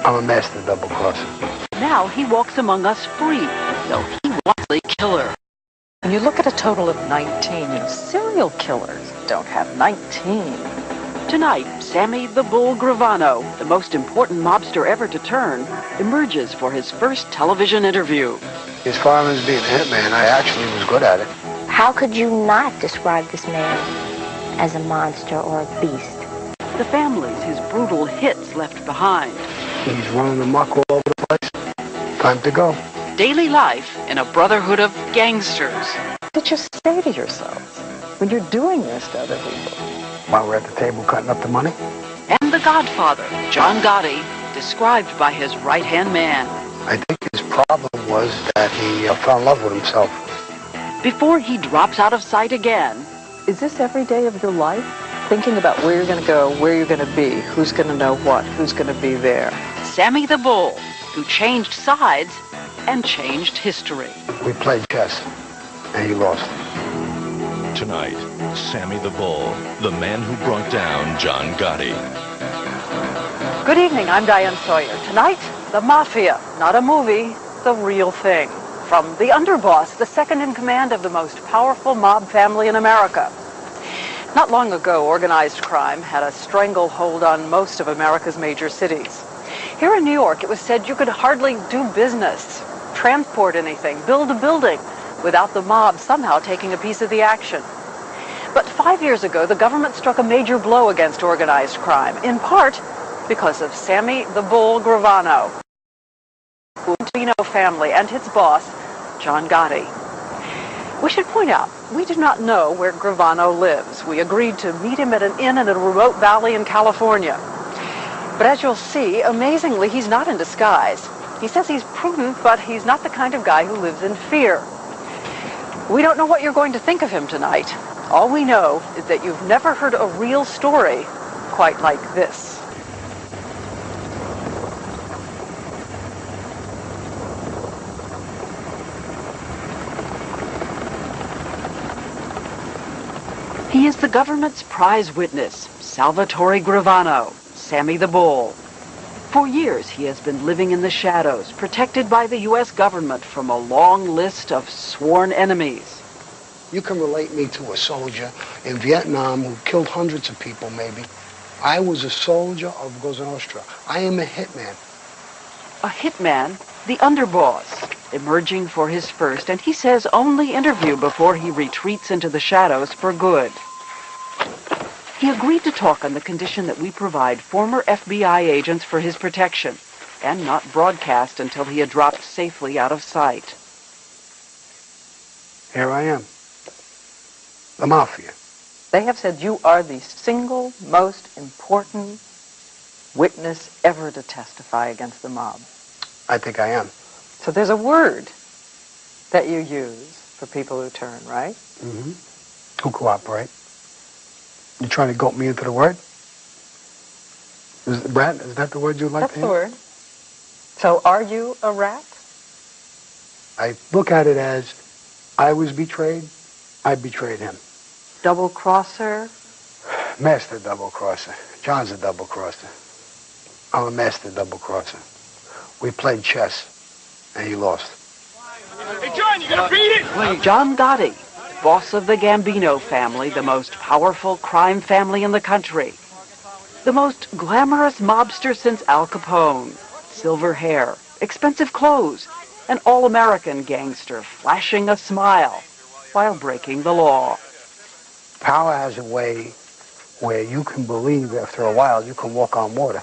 I'm a master double crosser. Now he walks among us free, though he was a killer. When you look at a total of 19, serial killers don't have 19. Tonight, Sammy the Bull Gravano, the most important mobster ever to turn, emerges for his first television interview. As far as being a hitman, I actually was good at it. How could you not describe this man as a monster or a beast? The families his brutal hits left behind. He's running amok all over the place. Time to go. Daily life in a brotherhood of gangsters. What did you say to yourselves when you're doing this to other people? While we're at the table cutting up the money. And the Godfather, John Gotti, described by his right-hand man. I think his problem was that he fell in love with himself. Before he drops out of sight again. Is this every day of your life? Thinking about where you're going to go, where you're going to be, who's going to know what, who's going to be there. Sammy the Bull, who changed sides and changed history. We played chess, and he lost. Tonight, Sammy the Bull, the man who brought down John Gotti. Good evening, I'm Diane Sawyer. Tonight, the Mafia, not a movie, the real thing. From the underboss, the second in command of the most powerful mob family in America. Not long ago, organized crime had a stranglehold on most of America's major cities. Here in New York, it was said you could hardly do business, transport anything, build a building, without the mob somehow taking a piece of the action. But 5 years ago, the government struck a major blow against organized crime, in part because of Sammy the Bull Gravano, the Gravano family, and its boss, John Gotti. We should point out, we do not know where Gravano lives. We agreed to meet him at an inn in a remote valley in California. But as you'll see, amazingly, he's not in disguise. He says he's prudent, but he's not the kind of guy who lives in fear. We don't know what you're going to think of him tonight. All we know is that you've never heard a real story quite like this. He is the government's prize witness, Salvatore Gravano, Sammy the Bull. For years, he has been living in the shadows, protected by the U.S. government from a long list of sworn enemies. You can relate me to a soldier in Vietnam who killed hundreds of people, maybe. I was a soldier of Cosa Nostra. I am a hitman. A hitman, the underboss, emerging for his first, and he says only interview before he retreats into the shadows for good. He agreed to talk on the condition that we provide former FBI agents for his protection and not broadcast until he had dropped safely out of sight. Here I am. The Mafia. They have said you are the single most important witness ever to testify against the mob. I think I am. So there's a word that you use for people who turn, right? Mm-hmm. Who cooperate. You trying to goat me into the word? Rat, is that the word you'd like to hear? That's the word. So are you a rat? I look at it as I was betrayed, I betrayed him. Double-crosser? Master double-crosser. John's a double-crosser. I'm a master double-crosser. We played chess, and he lost. Hey, John, you gonna beat it? John Gotti, boss of the Gambino family, the most powerful crime family in the country. The most glamorous mobster since Al Capone. Silver hair, expensive clothes, an all-American gangster flashing a smile while breaking the law. Power has a way where you can believe after a while you can walk on water.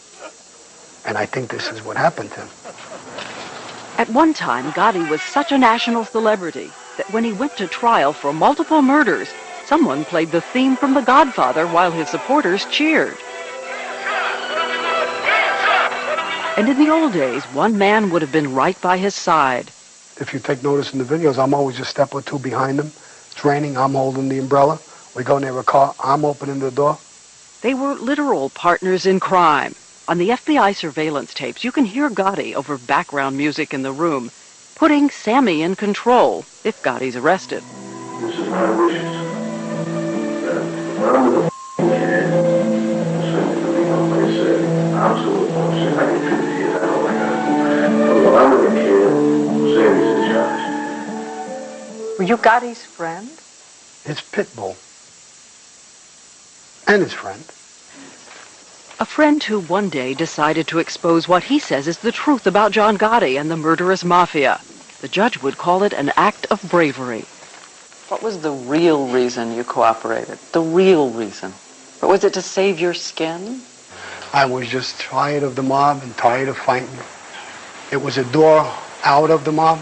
And I think this is what happened to him. At one time, Gotti was such a national celebrity that when he went to trial for multiple murders, someone played the theme from The Godfather while his supporters cheered. And in the old days, one man would have been right by his side. If you take notice in the videos, I'm always a step or two behind him. It's raining, I'm holding the umbrella. We go near a car, I'm opening the door. They were literal partners in crime. On the FBI surveillance tapes, you can hear Gotti over background music in the room, putting Sammy in control if Gotti's arrested. This is my wishes. That one of the Sammy, like I said, absolute bullshit. I can feel it. I don't Gotti's friend? His pit bull. And his friend. A friend who one day decided to expose what he says is the truth about John Gotti and the murderous mafia. The judge would call it an act of bravery. What was the real reason you cooperated? The real reason? Or was it to save your skin? I was just tired of the mob and tired of fighting. It was a door out of the mob.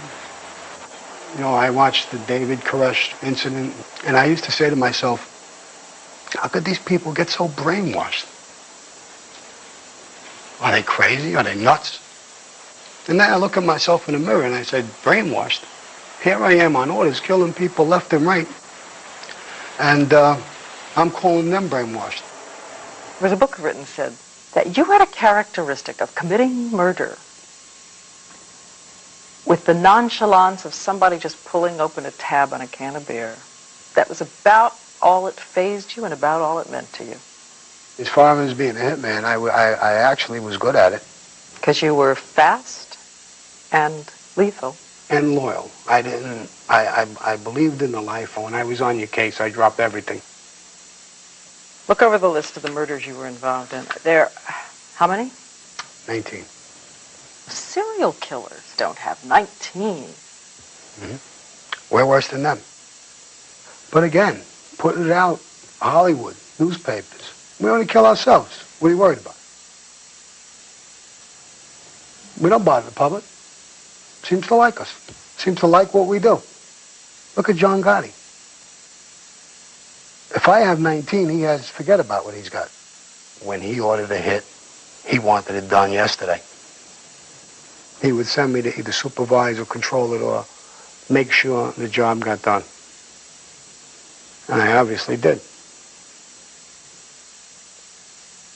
You know, I watched the David Koresh incident, and I used to say to myself, how could these people get so brainwashed? Are they crazy? Are they nuts? And then I look at myself in the mirror and I said, brainwashed? Here I am on orders, killing people left and right. And I'm calling them brainwashed. There was a book written said that you had a characteristic of committing murder with the nonchalance of somebody just pulling open a tab on a can of beer. That was about all it fazed you and about all it meant to you. As far as being a hitman, I actually was good at it. Because you were fast and lethal. And loyal. I believed in the life, and when I was on your case, I dropped everything. Look over the list of the murders you were involved in. There, how many? 19. Serial killers don't have 19. Mm-hmm. We're worse than them. But again, putting it out, Hollywood, newspapers, we only kill ourselves. What are you worried about? We don't bother the public. Seems to like us. Seems to like what we do. Look at John Gotti. If I have 19, he has, forget about what he's got. When he ordered a hit, he wanted it done yesterday. He would send me to either supervise or control it or make sure the job got done. And I obviously did.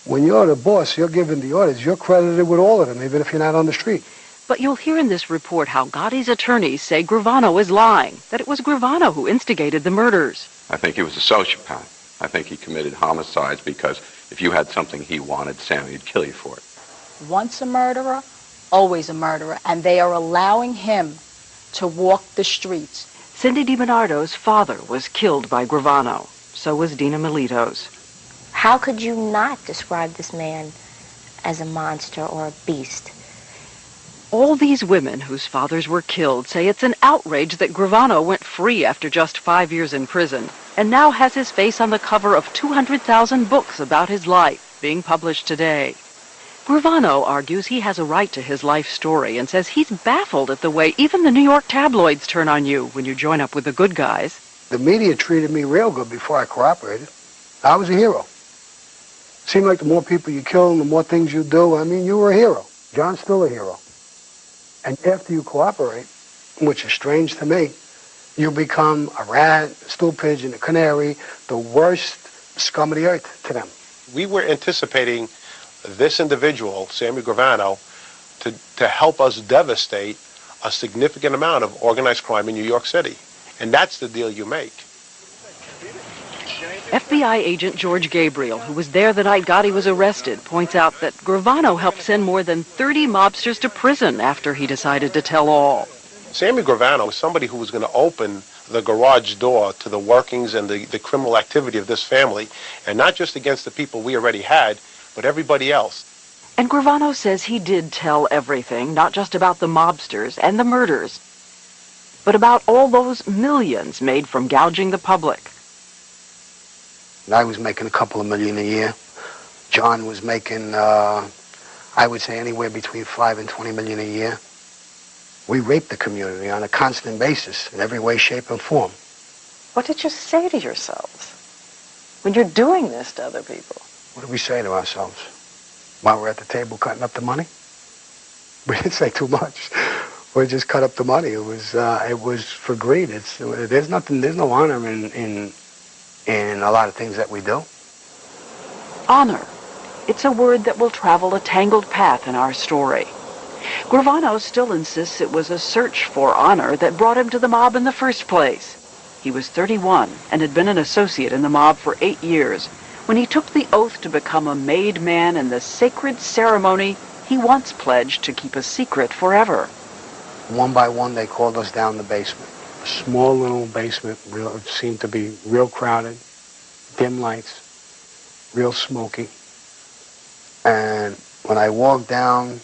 When you're the boss, you're giving the orders. You're credited with all of them, even if you're not on the street. But you'll hear in this report how Gotti's attorneys say Gravano is lying, that it was Gravano who instigated the murders. I think he was a sociopath. I think he committed homicides because if you had something he wanted, Sammy would kill you for it. Once a murderer, always a murderer, and they are allowing him to walk the streets. Cindy DiBernardo's father was killed by Gravano. So was Dina Melito's. How could you not describe this man as a monster or a beast? All these women whose fathers were killed say it's an outrage that Gravano went free after just 5 years in prison and now has his face on the cover of 200,000 books about his life being published today. Gravano argues he has a right to his life story and says he's baffled at the way even the New York tabloids turn on you when you join up with the good guys. The media treated me real good before I cooperated. I was a hero. Seemed like the more people you kill and the more things you do, I mean, you were a hero. John's still a hero. And after you cooperate, which is strange to me, you become a rat, a stool pigeon, a canary, the worst scum of the earth to them. We were anticipating this individual, Sammy Gravano, to help us devastate a significant amount of organized crime in New York City. And that's the deal you make. FBI agent George Gabriel, who was there the night Gotti was arrested, points out that Gravano helped send more than 30 mobsters to prison after he decided to tell all. Sammy Gravano was somebody who was going to open the garage door to the workings and the criminal activity of this family, and not just against the people we already had, but everybody else. And Gravano says he did tell everything, not just about the mobsters and the murders, but about all those millions made from gouging the public. I was making a couple of million a year. John was making, I would say, anywhere between 5 and 20 million a year. We raped the community on a constant basis in every way, shape, and form. What did you say to yourselves when you're doing this to other people? What did we say to ourselves while we're at the table cutting up the money? We didn't say too much. We just cut up the money. It was for greed. There's no honor in a lot of things that we do. Honor. It's a word that will travel a tangled path in our story. Gravano still insists it was a search for honor that brought him to the mob in the first place. He was 31 and had been an associate in the mob for 8 years when he took the oath to become a made man in the sacred ceremony he once pledged to keep a secret forever. One by one, they called us down the basement. small little basement. It seemed to be real crowded, dim lights, real smoky. And when I walked down,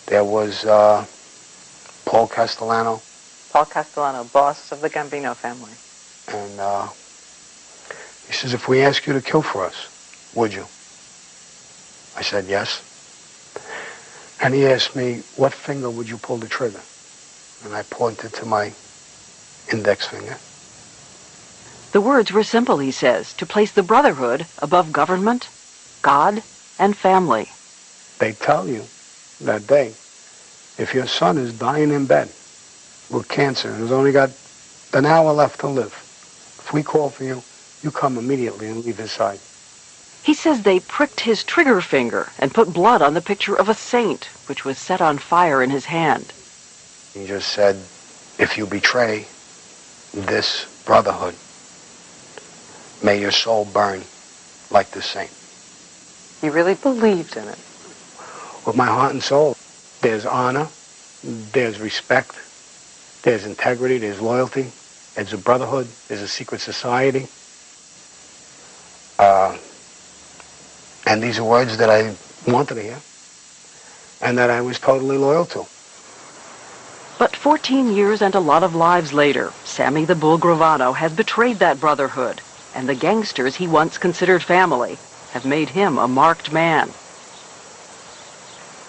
there was Paul Castellano. Paul Castellano, boss of the Gambino family. And he says, if we ask you to kill for us, would you? I said, yes. And he asked me, what finger would you pull the trigger? And I pointed to my index finger. The words were simple, he says, to place the Brotherhood above government, God, and family. They tell you that day, if your son is dying in bed with cancer and has only got an hour left to live, if we call for you, you come immediately and leave his side. He says they pricked his trigger finger and put blood on the picture of a saint, which was set on fire in his hand. He just said, if you betray this brotherhood, may your soul burn like the saint. He really believed in it. With my heart and soul, there's honor, there's respect, there's integrity, there's loyalty, there's a brotherhood, there's a secret society. And these are words that I wanted to hear and that I was totally loyal to. But 14 years and a lot of lives later, Sammy the Bull Gravano has betrayed that brotherhood, and the gangsters he once considered family have made him a marked man.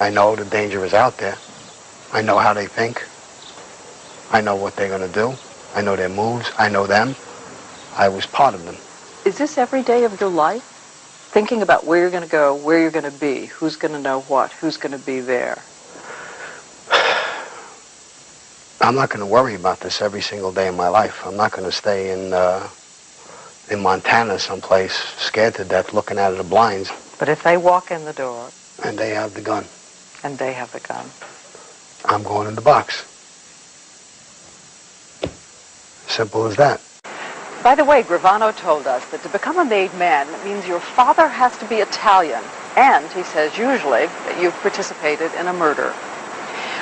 I know the danger is out there. I know how they think. I know what they're going to do. I know their moves. I know them. I was part of them. Is this every day of your life? Thinking about where you're going to go, where you're going to be, who's going to know what, who's going to be there? I'm not going to worry about this every single day of my life. I'm not going to stay in Montana someplace, scared to death, looking out of the blinds. But if they walk in the door... And they have the gun. And they have the gun. I'm going in the box. Simple as that. By the way, Gravano told us that to become a made man means your father has to be Italian, and, he says usually, that you've participated in a murder.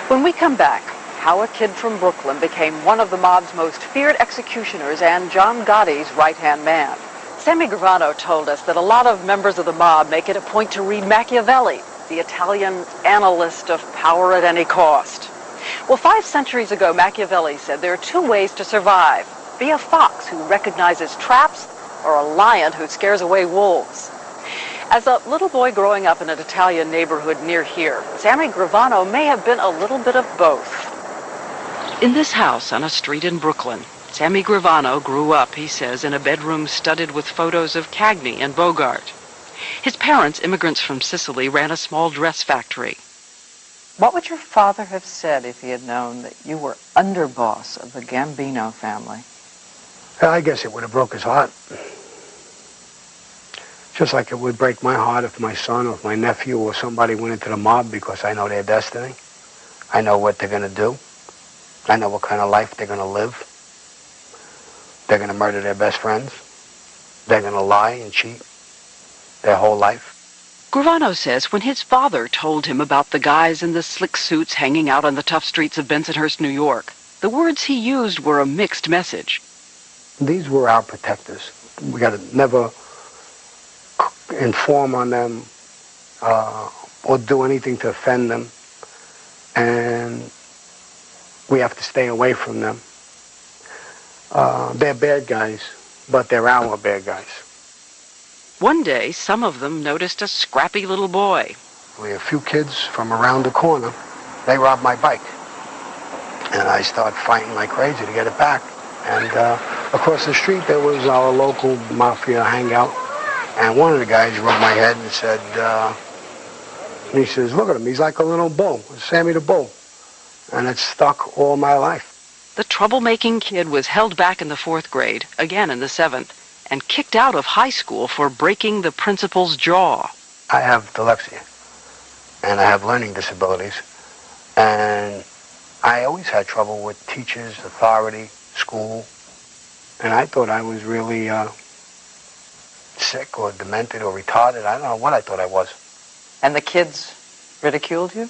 When we come back, how a kid from Brooklyn became one of the mob's most feared executioners and John Gotti's right-hand man. Sammy Gravano told us that a lot of members of the mob make it a point to read Machiavelli, the Italian analyst of power at any cost. Well, 5 centuries ago, Machiavelli said there are 2 ways to survive. Be a fox who recognizes traps, or a lion who scares away wolves. As a little boy growing up in an Italian neighborhood near here, Sammy Gravano may have been a little bit of both. In this house on a street in Brooklyn, Sammy Gravano grew up, he says, in a bedroom studded with photos of Cagney and Bogart. His parents, immigrants from Sicily, ran a small dress factory. What would your father have said if he had known that you were underboss of the Gambino family? I guess it would have broke his heart. Just like it would break my heart if my son or if my nephew or somebody went into the mob, because I know their destiny. I know what they're going to do. I know what kind of life they're going to live. They're going to murder their best friends. They're going to lie and cheat their whole life. Gravano says when his father told him about the guys in the slick suits hanging out on the tough streets of Bensonhurst, New York, the words he used were a mixed message. These were our protectors. We got to never inform on them or do anything to offend them. And we have to stay away from them. They're bad guys, but they're our bad guys. One day, some of them noticed a scrappy little boy. We had a few kids from around the corner. They robbed my bike. And I started fighting like crazy to get it back. And across the street, there was our local mafia hangout. And one of the guys rubbed my head and said, and he says, look at him, he's like a little bull, Sammy the Bull. And it stuck all my life. The troublemaking kid was held back in the 4th grade, again in the 7th, and kicked out of high school for breaking the principal's jaw. I have dyslexia, and I have learning disabilities, and I always had trouble with teachers, authority, school, and I thought I was really sick or demented or retarded. I don't know what I thought I was. And the kids ridiculed you?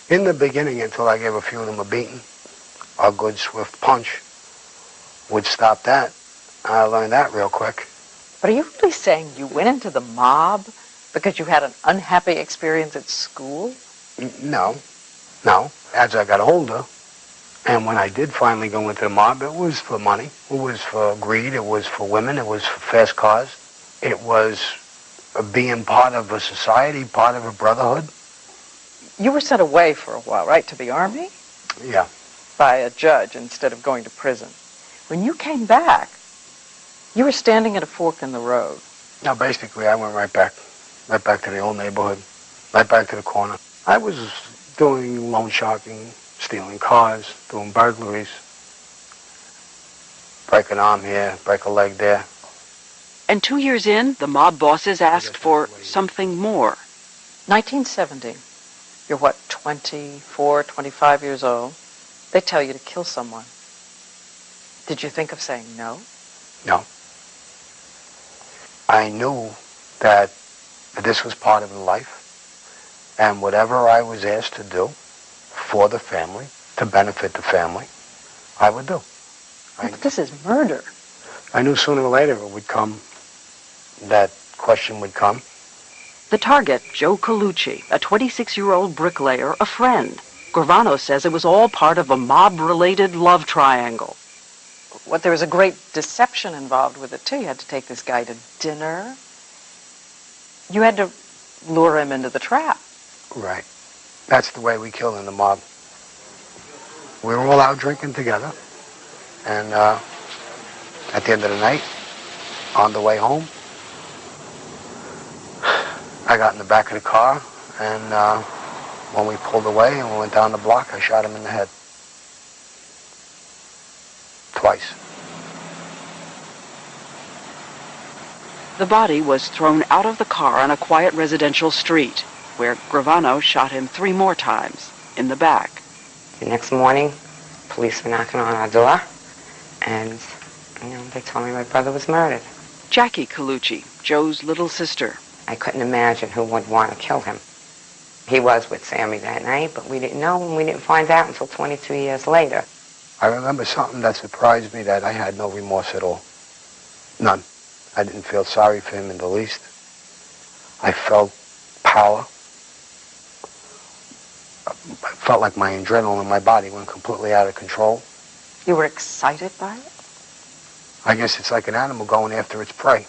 In the beginning, until I gave a few of them a beating. a good swift punch would stop that. I learned that real quick. But are you really saying you went into the mob because you had an unhappy experience at school? No. As I got older, and when I did finally go into the mob, it was for money. It was for greed. It was for women. It was for fast cars. It was being part of a society, part of a brotherhood. You were sent away for a while, right, to the Army? Yeah. By a judge instead of going to prison. When you came back, you were standing at a fork in the road. No, basically, I went right back to the old neighborhood, right back to the corner. I was doing loan sharking, stealing cars, doing burglaries, break an arm here, break a leg there. And 2 years in, the mob bosses asked for something more. 1970. You're what, 24, 25 years old? They tell you to kill someone. Did you think of saying no? No. I knew that this was part of life, and whatever I was asked to do for the family, to benefit the family, I would do. But this is murder. I knew sooner or later it would come, that question would come. The target, Joe Colucci, a 26-year-old bricklayer, a friend. Gravano says it was all part of a mob-related love triangle. What, there was a great deception involved with it, too. You had to take this guy to dinner. You had to lure him into the trap. Right. That's the way we killed in the mob. We were all out drinking together. And at the end of the night, on the way home, I got in the back of the car, and when we pulled away and we went down the block, I shot him in the head. Twice. The body was thrown out of the car on a quiet residential street, where Gravano shot him 3 more times, in the back. The next morning, police were knocking on our door, and, they told me my brother was murdered. Jackie Colucci, Joe's little sister. I couldn't imagine who would want to kill him. He was with Sammy that night, but we didn't know, and we didn't find out until 22 years later. I remember something that surprised me, that I had no remorse at all. None. I didn't feel sorry for him in the least. I felt power. I felt like my adrenaline in my body went completely out of control. You were excited by it? I guess it's like an animal going after its prey.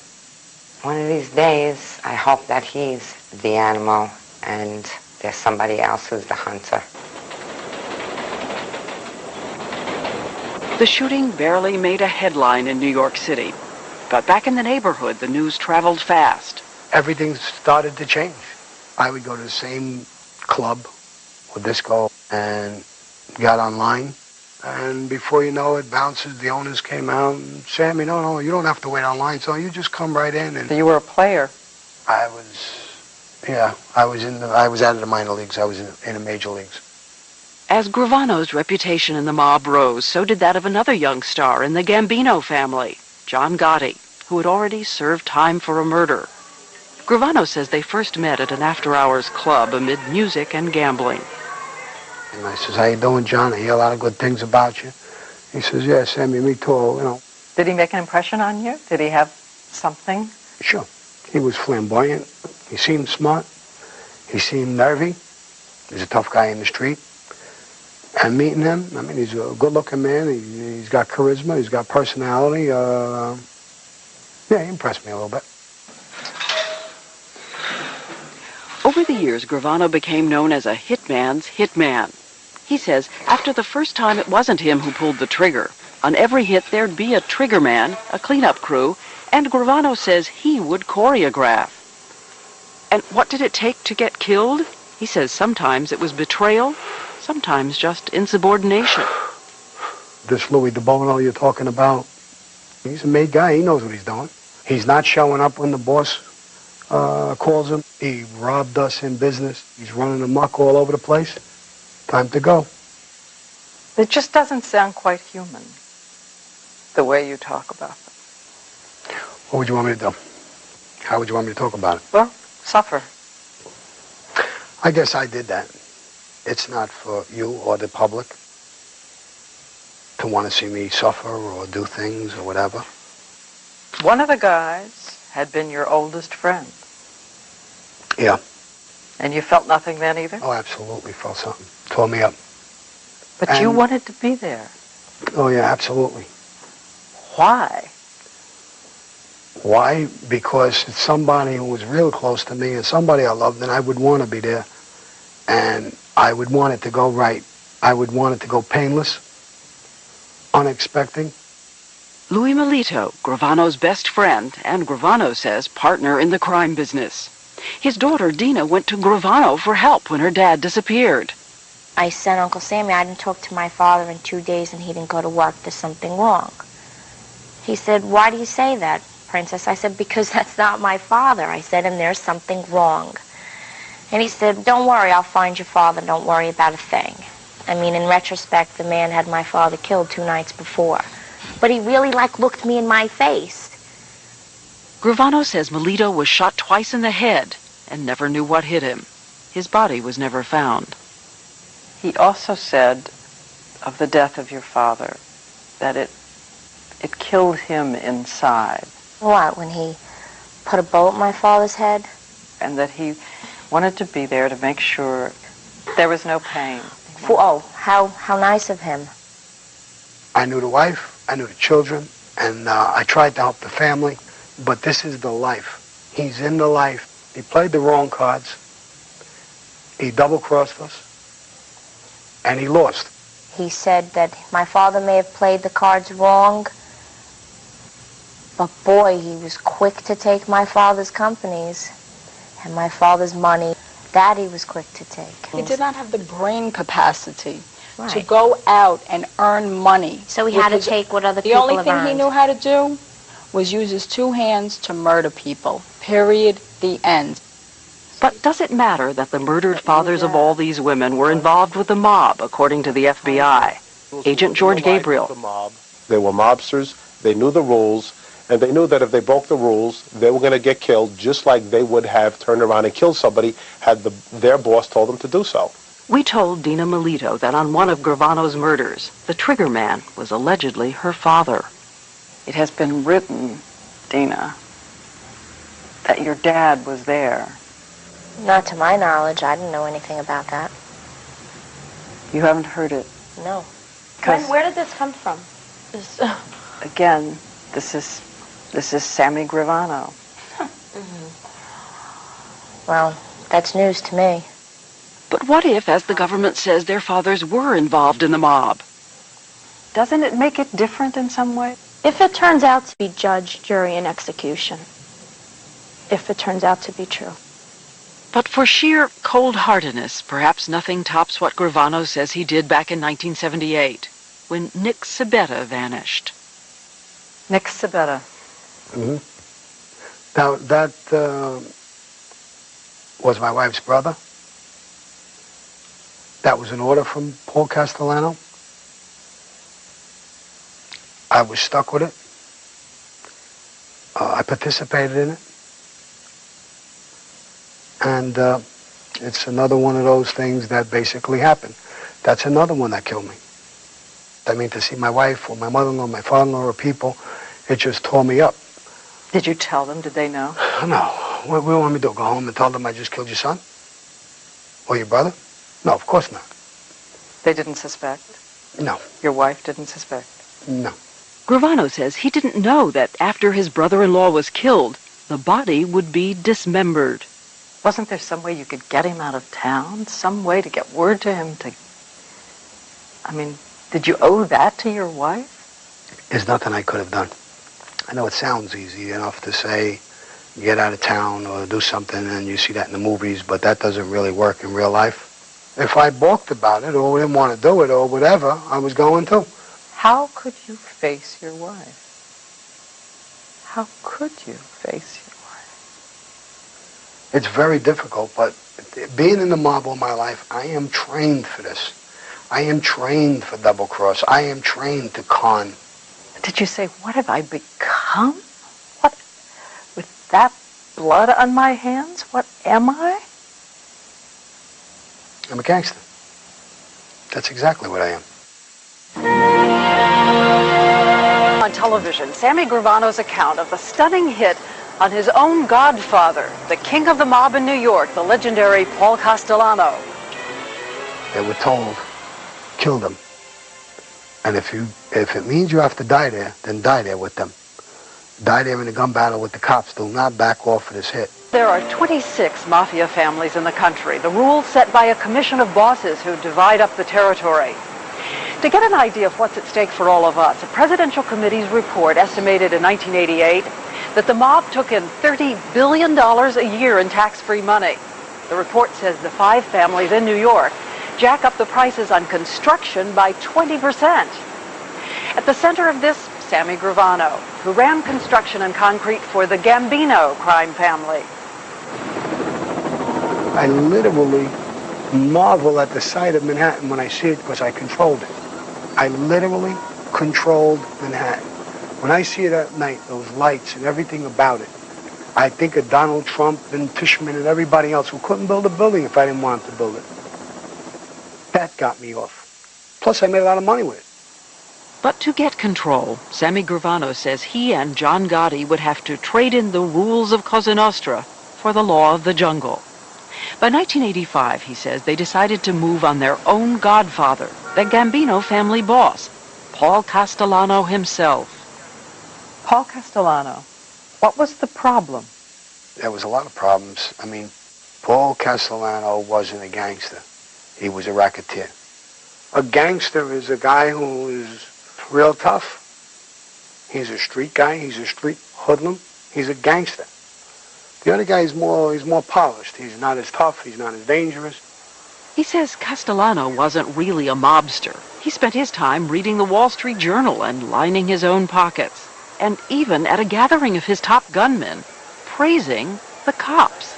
One of these days, I hope that he's the animal and there's somebody else who's the hunter. The shooting barely made a headline in New York City. But back in the neighborhood, the news traveled fast. Everything started to change. I would go to the same club or disco and got online. And before you know it, bouncers, the owners came out and, Sammy, no, you don't have to wait online, so you just come right in. And you were a player. I was out of the minor leagues. I was in the major leagues. As Gravano's reputation in the mob rose, so did that of another young star in the Gambino family, John Gotti, who had already served time for a murder. Gravano says they first met at an after-hours club amid music and gambling. And I says, how you doing, John? I hear a lot of good things about you. He says, yeah, Sammy, me too, Did he make an impression on you? Did he have something? Sure. He was flamboyant. He seemed smart. He seemed nervy. He's a tough guy in the street. And meeting him, he's a good-looking man. He's got charisma. He's got personality. He impressed me a little bit. Over the years, Gravano became known as a hitman's hitman. He says after the first time it wasn't him who pulled the trigger. On every hit there'd be a trigger man, a cleanup crew, and Gravano says he would choreograph. And what did it take to get killed? He says sometimes it was betrayal, sometimes just insubordination. This Louis DeBono you're talking about, he's a made guy. He knows what he's doing. He's not showing up when the boss calls him. He robbed us in business. He's running amok all over the place. Time to go. It just doesn't sound quite human, the way you talk about them. What would you want me to do? How would you want me to talk about it? Well, suffer. I guess I did that. It's not for you or the public. to want to see me suffer or do things or whatever. One of the guys had been your oldest friend. Yeah. And you felt nothing then either? Oh, absolutely felt something. Tore me up. But you wanted to be there. Oh, yeah, absolutely. Why? Why? Because it's somebody who was real close to me and somebody I loved, and I would want to be there. And I would want it to go right. I would want it to go painless, unexpected. Louis Melito, Gravano's best friend, and Gravano says partner in the crime business. His daughter, Dina, went to Gravano for help when her dad disappeared. I said, Uncle Sammy, I didn't talk to my father in 2 days and he didn't go to work. There's something wrong. He said, why do you say that, Princess? I said, because that's not my father. I said, and there's something wrong. And he said, don't worry, I'll find your father. Don't worry about a thing. I mean, in retrospect, the man had my father killed 2 nights before. But he really, looked me in my face. Gravano says Melito was shot twice in the head and never knew what hit him. His body was never found. He also said of the death of your father that it killed him inside. What, when he put a bullet in my father's head? And that he wanted to be there to make sure there was no pain. Oh, how nice of him. I knew the wife, I knew the children, and I tried to help the family, but this is the life. He's in the life. He played the wrong cards. He double-crossed us, and he lost. He said that my father may have played the cards wrong, but boy, he was quick to take my father's companies and my father's money. That he was quick to take. He did not have the brain capacity Right. to go out and earn money. So he had to take what other people The only have thing he earned. knew how to do was use his 2 hands to murder people. Period. The end. But does it matter that the murdered fathers of all these women were involved with the mob, according to the FBI? Agent George Gabriel. They were mobsters. They knew the rules. And they knew that if they broke the rules, they were going to get killed, just like they would have turned around and killed somebody had their boss told them to do so. We told Dina Melito that on one of Gravano's murders, the trigger man was allegedly her father. It has been written, Dina, that your dad was there. Not to my knowledge. I didn't know anything about that. You haven't heard it? No. Where did this come from? Again, this is Sammy Gravano. Well, that's news to me. But what if, as the government says, their fathers were involved in the mob? Doesn't it make it different in some way? If it turns out to be judge, jury, and execution. If it turns out to be true. But for sheer cold-heartedness, perhaps nothing tops what Gravano says he did back in 1978, when Nick Sabetta vanished. Nick Sabetta. Mm-hmm. Now, that was my wife's brother. That was an order from Paul Castellano. I was stuck with it. I participated in it. And it's another one of those things that basically happened. That's another one that killed me. I mean, to see my wife or my mother-in-law, my father-in-law or people, it just tore me up. Did you tell them? Did they know? No. What do you want me to do? Go home and tell them I just killed your son? Or your brother? No, of course not. They didn't suspect? No. Your wife didn't suspect? No. Gravano says he didn't know that after his brother-in-law was killed, the body would be dismembered. Wasn't there some way you could get him out of town? Some way to get word to him to... I mean, did you owe that to your wife? There's nothing I could have done. I know it sounds easy enough to say, get out of town or do something, and you see that in the movies, but that doesn't really work in real life. If I balked about it or didn't want to do it or whatever, I was going to. How could you face your wife? How could you face your wife? It's very difficult, but being in the mob all my life, I am trained for this. I am trained for double cross. I am trained to con. Did you say, what have I become? What, with that blood on my hands, what am I? I'm a gangster. That's exactly what I am. television Sammy Gravano's account of the stunning hit on his own godfather, the king of the mob in New York, the legendary Paul Castellano. They were told, kill them. And if it means you have to die there, then die there with them. Die there in a gun battle with the cops. Do not back off of this hit. There are 26 mafia families in the country, the rules set by a commission of bosses who divide up the territory. To get an idea of what's at stake for all of us, a presidential committee's report estimated in 1988 that the mob took in $30 billion a year in tax-free money. The report says the 5 families in New York jack up the prices on construction by 20%. At the center of this, Sammy Gravano, who ran construction and concrete for the Gambino crime family. I literally marvel at the sight of Manhattan when I see it because I controlled it. I literally controlled Manhattan. When I see it at night, those lights and everything about it, I think of Donald Trump and Tishman and everybody else who couldn't build a building if I didn't want to build it. That got me off. Plus, I made a lot of money with it. But to get control, Sammy Gravano says he and John Gotti would have to trade in the rules of Cosa Nostra for the law of the jungle. By 1985, he says, they decided to move on their own godfather, the Gambino family boss, Paul Castellano himself. Paul Castellano, what was the problem? There was a lot of problems. I mean, Paul Castellano wasn't a gangster. He was a racketeer. A gangster is a guy who is real tough. He's a street guy. He's a street hoodlum. He's a gangster. The other guy is more polished. He's not as tough. He's not as dangerous. He says Castellano wasn't really a mobster. He spent his time reading the Wall Street Journal and lining his own pockets. And even at a gathering of his top gunmen, praising the cops.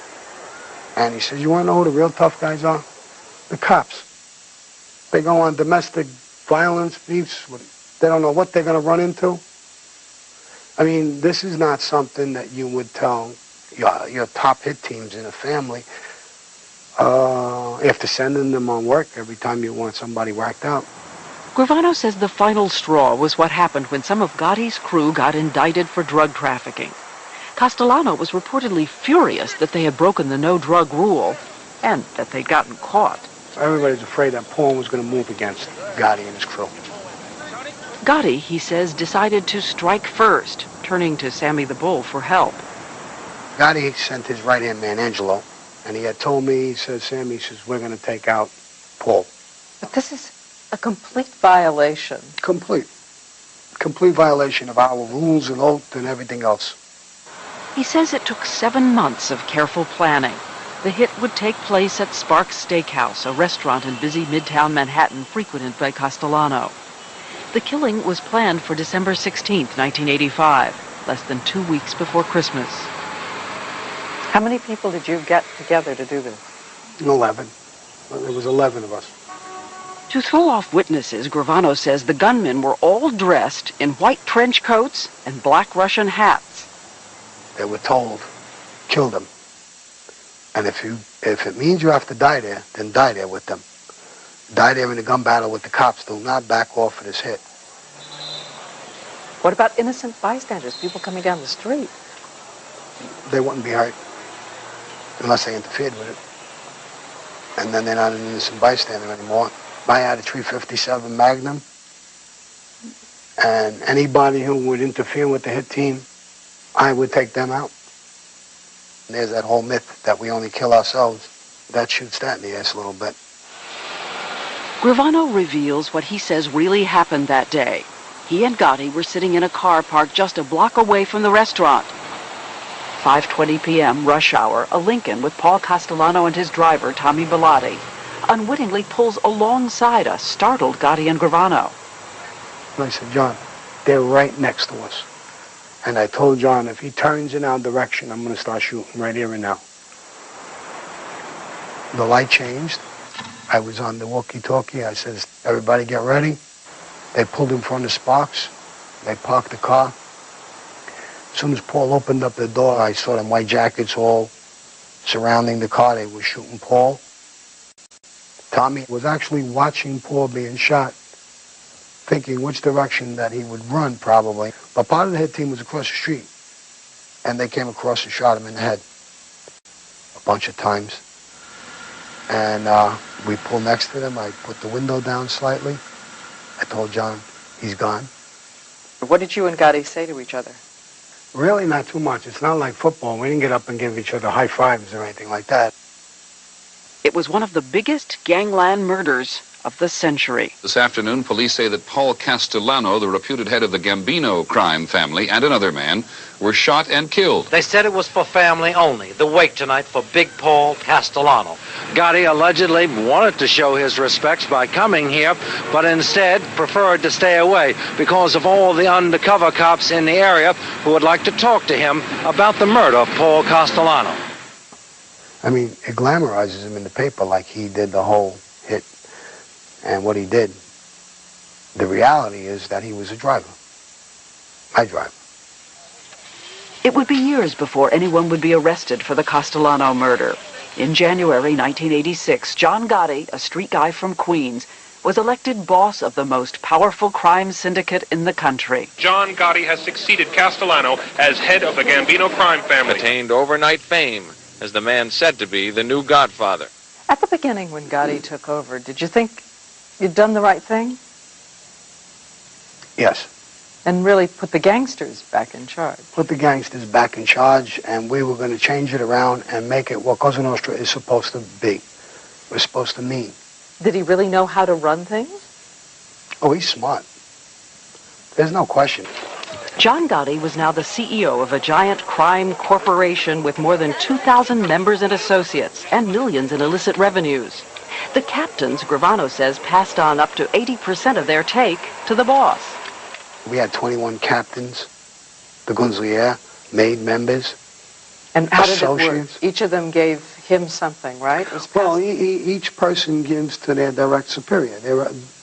And he says, you want to know who the real tough guys are? The cops. They go on domestic violence beefs. They don't know what they're going to run into. I mean, this is not something that you would tell your top hit teams in a family after sending them on work every time you want somebody whacked out. Gravano says the final straw was what happened when some of Gotti's crew got indicted for drug trafficking. Castellano was reportedly furious that they had broken the no-drug rule and that they'd gotten caught. Everybody's afraid that Paul was going to move against Gotti and his crew. Gotti, he says, decided to strike first, turning to Sammy the Bull for help. Gotti sent his right-hand man, Angelo, and he had told me, he says, Sammy, he says, we're going to take out Paul. But this is a complete violation. Complete violation of our rules and oath and everything else. He says it took 7 months of careful planning. The hit would take place at Sparks Steakhouse, a restaurant in busy Midtown Manhattan frequented by Castellano. The killing was planned for December 16th, 1985, less than 2 weeks before Christmas. How many people did you get together to do this? 11. Well, there was 11 of us. To throw off witnesses, Gravano says the gunmen were all dressed in white trench coats and black Russian hats. They were told, kill them. And if it means you have to die there, then die there with them. Die there in a gun battle with the cops. Do not back off of this hit. What about innocent bystanders, people coming down the street? They wouldn't be hurt unless they interfered with it. And then they're not an innocent bystander anymore. I had a .357 Magnum, and anybody who would interfere with the hit team, I would take them out. And there's that whole myth that we only kill ourselves. That shoots that in the ass a little bit. Gravano reveals what he says really happened that day. He and Gotti were sitting in a car parked just a block away from the restaurant. 5:20 p.m., rush hour, a Lincoln with Paul Castellano and his driver, Tommy Bellotti, unwittingly pulls alongside us, startled Gotti and Gravano. And I said, John, they're right next to us. And I told John, if he turns in our direction, I'm going to start shooting right here and now. The light changed. I was on the walkie-talkie. I said, everybody get ready. They pulled in front of Sparks. They parked the car. As soon as Paul opened up the door, I saw them white jackets all surrounding the car. They were shooting Paul. Tommy was actually watching Paul being shot thinking which direction that he would run, probably. But part of the hit team was across the street, and they came across and shot him in the head a bunch of times. And we pulled next to them. I put the window down slightly. I told John, he's gone. What did you and Gotti say to each other? Really not too much. It's not like football. We didn't get up and give each other high fives or anything like that. It was one of the biggest gangland murders of the century. This afternoon, police say that Paul Castellano, the reputed head of the Gambino crime family, and another man were shot and killed. They said it was for family only. The wake tonight for Big Paul Castellano. Gotti allegedly wanted to show his respects by coming here, but instead preferred to stay away because of all the undercover cops in the area who would like to talk to him about the murder of Paul Castellano. I mean, it glamorizes him in the paper like he did the whole hit and what he did. The reality is that he was a driver. My driver. It would be years before anyone would be arrested for the Castellano murder. In January 1986, John Gotti, a street guy from Queens, was elected boss of the most powerful crime syndicate in the country. John Gotti has succeeded Castellano as head of the Gambino crime family. Attained overnight fame as the man said to be the new godfather. At the beginning when Gotti took over, did you think you'd done the right thing? Yes. And really put the gangsters back in charge? Put the gangsters back in charge, and we were going to change it around and make it what Cosa Nostra is supposed to be. We're supposed to mean. Did he really know how to run things? Oh, he's smart. There's no question. John Gotti was now the CEO of a giant crime corporation with more than 2,000 members and associates and millions in illicit revenues. The captains, Gravano says, passed on up to 80% of their take to the boss. We had 21 captains, the Gunzlier, made members, and how did it work? associates. Each of them gave him something, right? Well, each person gives to their direct superior,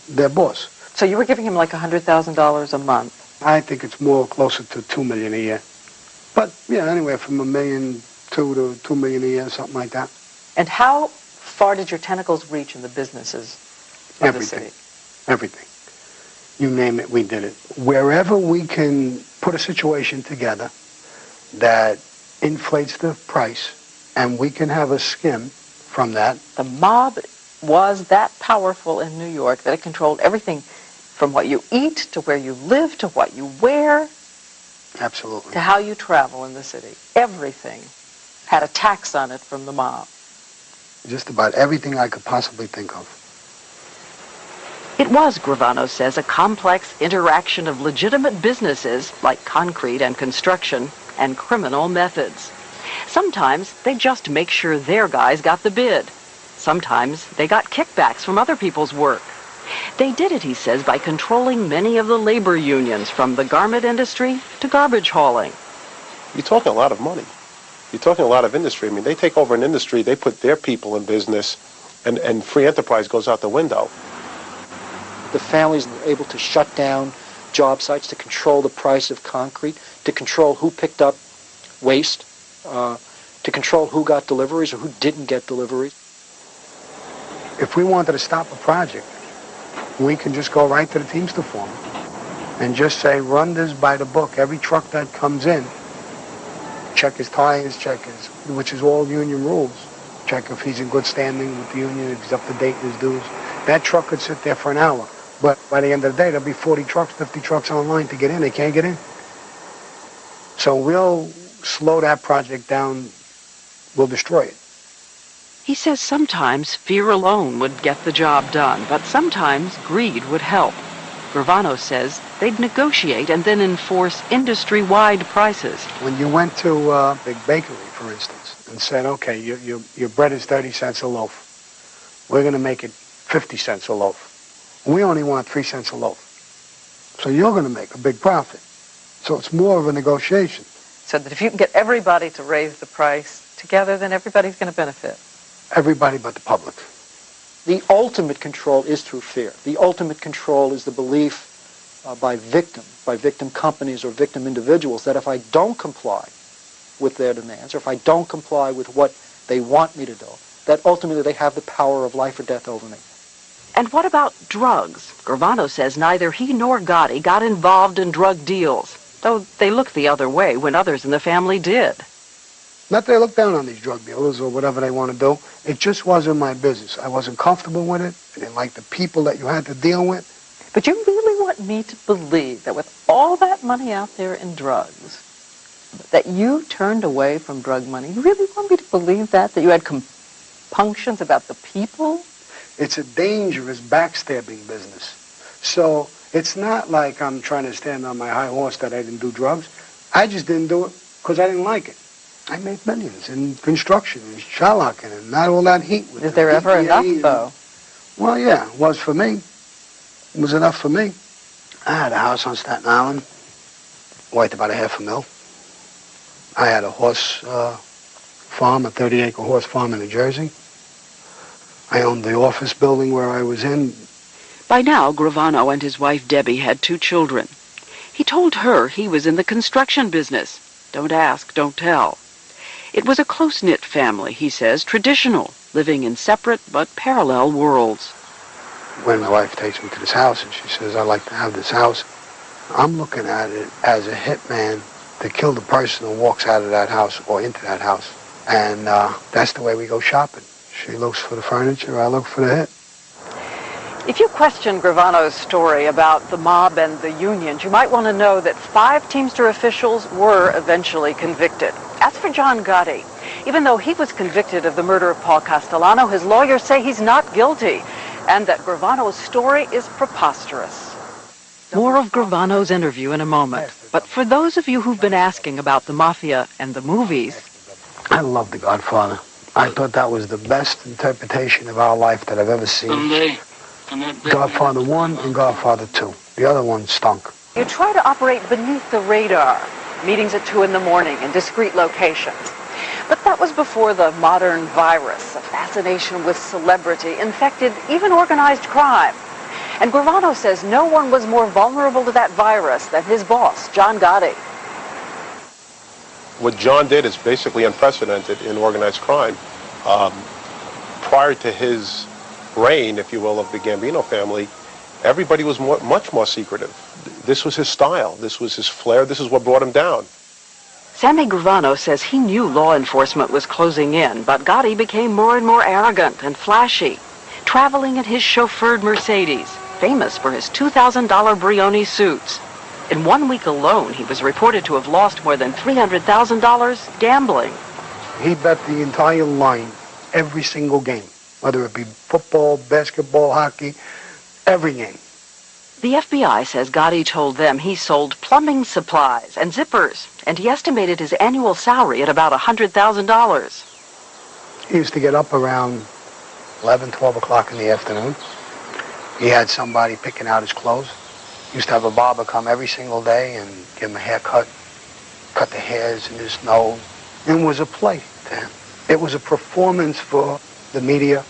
their boss. So you were giving him like $100,000 a month? I think it's more closer to $2 million a year. But, yeah, anywhere from $1.2 million to $2 million a year, something like that. And how far did your tentacles reach in the businesses of the city? Everything. You name it, we did it. Wherever we can put a situation together that inflates the price and we can have a skim from that. The mob was that powerful in New York that it controlled everything from what you eat to where you live to what you wear. Absolutely. To how you travel in the city. Everything had a tax on it from the mob. Just about everything I could possibly think of. It was, Gravano says, a complex interaction of legitimate businesses like concrete and construction and criminal methods. Sometimes they just make sure their guys got the bid. Sometimes they got kickbacks from other people's work. They did it, he says, by controlling many of the labor unions, from the garment industry to garbage hauling. You're talking a lot of money. You're talking a lot of industry. I mean, they take over an industry, they put their people in business, and free enterprise goes out the window. The families were able to shut down job sites, to control the price of concrete, to control who picked up waste, to control who got deliveries or who didn't get deliveries. If we wanted to stop a project, we can just go right to the Teamster foreman and just say, run this by the book. Every truck that comes in, check his tires, which is all union rules. Check if he's in good standing with the union, if he's up to date in his dues. That truck could sit there for an hour. But by the end of the day, there'll be 40 trucks, 50 trucks online to get in. They can't get in. So we'll slow that project down. We'll destroy it. He says sometimes fear alone would get the job done, but sometimes greed would help. Gravano says they'd negotiate and then enforce industry-wide prices. When you went to a big bakery, for instance, and said, okay, your bread is 30 cents a loaf. We're going to make it 50 cents a loaf. We only want 3 cents a loaf. So you're going to make a big profit. So it's more of a negotiation. So that if you can get everybody to raise the price together, then everybody's going to benefit. Everybody but the public. The ultimate control is through fear. The ultimate control is the belief by victim companies or victim individuals, that if I don't comply with their demands, or if I don't comply with what they want me to do, that ultimately they have the power of life or death over me. And what about drugs? Gravano says neither he nor Gotti got involved in drug deals, though they looked the other way when others in the family did. Not that I look down on these drug dealers or whatever they want to do. It just wasn't my business. I wasn't comfortable with it. I didn't like the people that you had to deal with. But you really want me to believe that with all that money out there in drugs, that you turned away from drug money? You really want me to believe that you had compunctions about the people? It's a dangerous backstabbing business. So it's not like I'm trying to stand on my high horse that I didn't do drugs. I just didn't do it because I didn't like it. I made millions in construction and shellacking and not all that heat. Is there ever enough, though? Well, yeah, it was for me. It was enough for me. I had a house on Staten Island, worth about $500,000. I had a horse farm, a 30-acre horse farm in New Jersey. I owned the office building where I was in. By now, Gravano and his wife Debbie had 2 children. He told her he was in the construction business. Don't ask, don't tell. It was a close-knit family, he says, traditional, living in separate but parallel worlds. When my wife takes me to this house and she says, I'd like to have this house, I'm looking at it as a hitman to kill the person who walks out of that house or into that house. And that's the way we go shopping. She looks for the furniture, I look for the hit. If you question Gravano's story about the mob and the unions, you might want to know that 5 Teamster officials were eventually convicted. As for John Gotti, even though he was convicted of the murder of Paul Castellano, his lawyers say he's not guilty, and that Gravano's story is preposterous. More of Gravano's interview in a moment. But for those of you who've been asking about the Mafia and the movies, I love The Godfather. I thought that was the best interpretation of our life that I've ever seen. Godfather 1 and Godfather 2. The other one stunk. You try to operate beneath the radar, meetings at 2 in the morning in discreet locations. But that was before the modern virus, a fascination with celebrity, infected even organized crime. And Gravano says no one was more vulnerable to that virus than his boss, John Gotti. What John did is basically unprecedented in organized crime. Prior to his reign, if you will, of the Gambino family, everybody was much more secretive. This was his style. This was his flair. This is what brought him down. Sammy Gravano says he knew law enforcement was closing in, but Gotti became more and more arrogant and flashy, traveling in his chauffeured Mercedes, famous for his $2,000 Brioni suits. In 1 week alone, he was reported to have lost more than $300,000 gambling. He bet the entire line, every single game, whether it be football, basketball, hockey, every game. The FBI says Gotti told them he sold plumbing supplies and zippers, and he estimated his annual salary at about $100,000. He used to get up around 11, 12 o'clock in the afternoon. He had somebody picking out his clothes. He used to have a barber come every single day and give him a haircut, cut the hairs in his nose. It was a play to him. It was a performance for the media.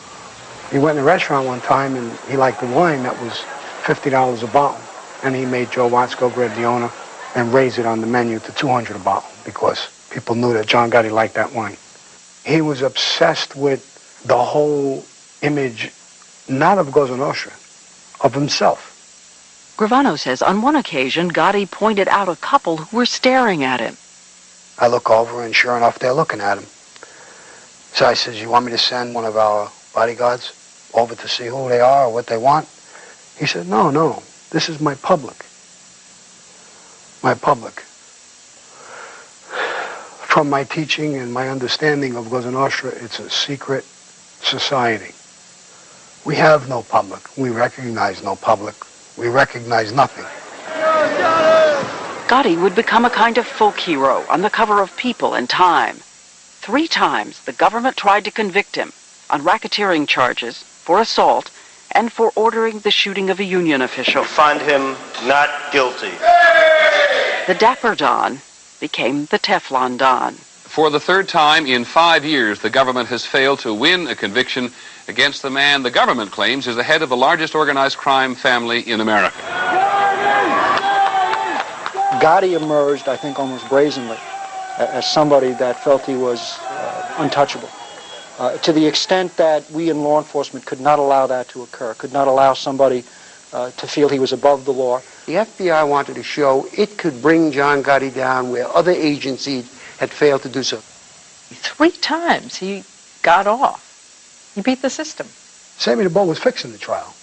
He went in a restaurant one time and he liked the wine that was $50 a bottle. And he made Joe Watts go grab the owner and raise it on the menu to $200 a bottle because people knew that John Gotti liked that wine. He was obsessed with the whole image, not of Cosa Nostra, of himself. Gravano says on one occasion, Gotti pointed out a couple who were staring at him. I look over and sure enough, they're looking at him. So I says, you want me to send one of our bodyguards over to see who they are or what they want? He said, no, this is my public. My public. From my teaching and my understanding of Cosa Nostra, it's a secret society. We have no public. We recognize no public. We recognize nothing. Gotti would become a kind of folk hero on the cover of People and Time. 3 times the government tried to convict him on racketeering charges, for assault, and for ordering the shooting of a union official. Find him not guilty. The Dapper Don became the Teflon Don. For the 3rd time in 5 years, the government has failed to win a conviction against the man the government claims is the head of the largest organized crime family in America. Gotti emerged, I think, almost brazenly as somebody that felt he was untouchable. To the extent that we in law enforcement could not allow that to occur, could not allow somebody to feel he was above the law. The FBI wanted to show it could bring John Gotti down where other agencies had failed to do so. 3 times he got off. He beat the system. Sammy the Bull was fixing the trial.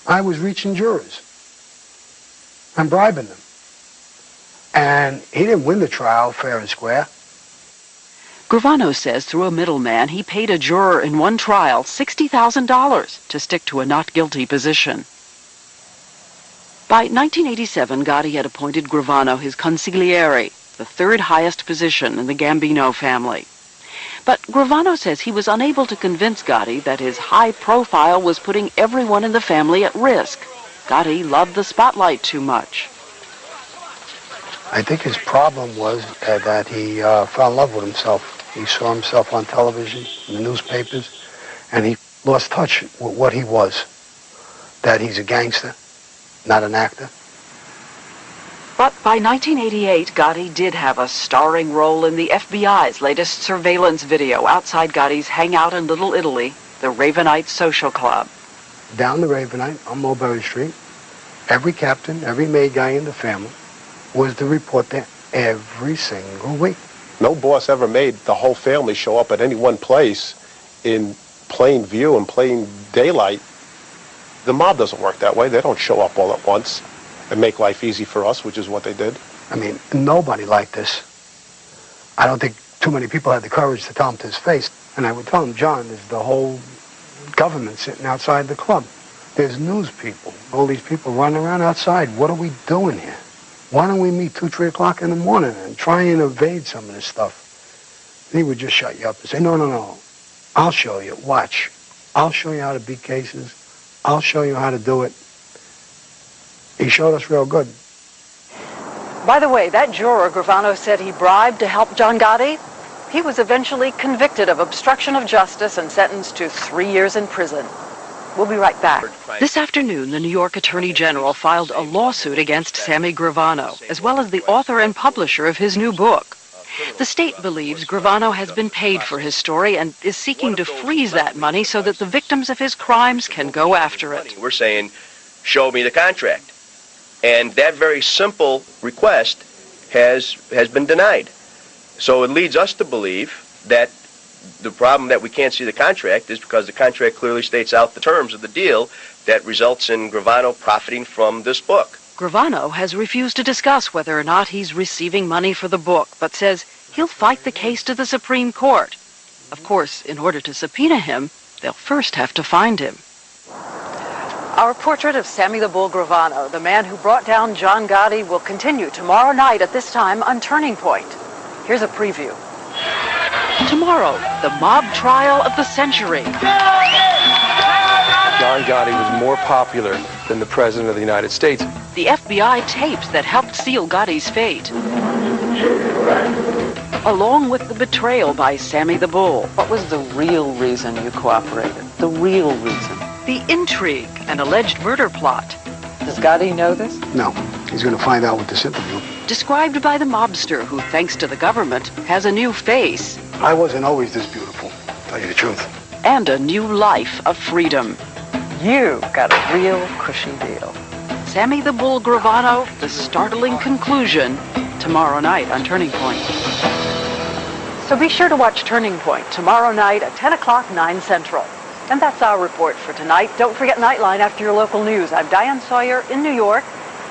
I was reaching jurors and bribing them. And he didn't win the trial fair and square. Gravano says through a middleman he paid a juror in one trial $60,000 to stick to a not guilty position. By 1987, Gotti had appointed Gravano his consigliere, the 3rd highest position in the Gambino family. But Gravano says he was unable to convince Gotti that his high profile was putting everyone in the family at risk. Gotti loved the spotlight too much. I think his problem was that he fell in love with himself. He saw himself on television, in the newspapers, and he lost touch with what he was, that he's a gangster, not an actor. But by 1988, Gotti did have a starring role in the FBI's latest surveillance video outside Gotti's hangout in Little Italy, the Ravenite Social Club. Down the Ravenite on Mulberry Street, every captain, every maid guy in the family was to report there every single week. No boss ever made the whole family show up at any one place in plain view and plain daylight. The mob doesn't work that way. They don't show up all at once and make life easy for us, which is what they did. I mean, nobody liked this. I don't think too many people had the courage to tell him to his face. And I would tell him, John, there's the whole government sitting outside the club. There's news people. All these people running around outside. What are we doing here? Why don't we meet 2, 3 o'clock in the morning and try and evade some of this stuff? And he would just shut you up and say, no. I'll show you. Watch. I'll show you how to beat cases. I'll show you how to do it. He showed us real good. By the way, that juror Gravano said he bribed to help John Gotti, he was eventually convicted of obstruction of justice and sentenced to 3 years in prison. We'll be right back. This afternoon, the New York Attorney General filed a lawsuit against Sammy Gravano, as well as the author and publisher of his new book. The state believes Gravano has been paid for his story and is seeking to freeze that money so that the victims of his crimes can go after it. We're saying, show me the contract. And that very simple request has been denied. So it leads us to believe that the problem that we can't see the contract is because the contract clearly states out the terms of the deal that results in Gravano profiting from this book. Gravano has refused to discuss whether or not he's receiving money for the book, but says he'll fight the case to the Supreme Court. Of course, in order to subpoena him, they'll first have to find him. Our portrait of Sammy the Bull Gravano, the man who brought down John Gotti, will continue tomorrow night at this time on Turning Point. Here's a preview. Tomorrow, the mob trial of the century. John Gotti was more popular than the President of the United States. The FBI tapes that helped seal Gotti's fate. Along with the betrayal by Sammy the Bull. What was the real reason you cooperated? The real reason? The intrigue and alleged murder plot. Does Gotti know this? No. He's going to find out with this interview. Described by the mobster who, thanks to the government, has a new face. I wasn't always this beautiful, to tell you the truth. And a new life of freedom. You got a real cushy deal. Sammy the Bull Gravano, the startling conclusion, tomorrow night on Turning Point. So be sure to watch Turning Point tomorrow night at 10 o'clock, 9 Central. And that's our report for tonight. Don't forget Nightline after your local news. I'm Diane Sawyer in New York.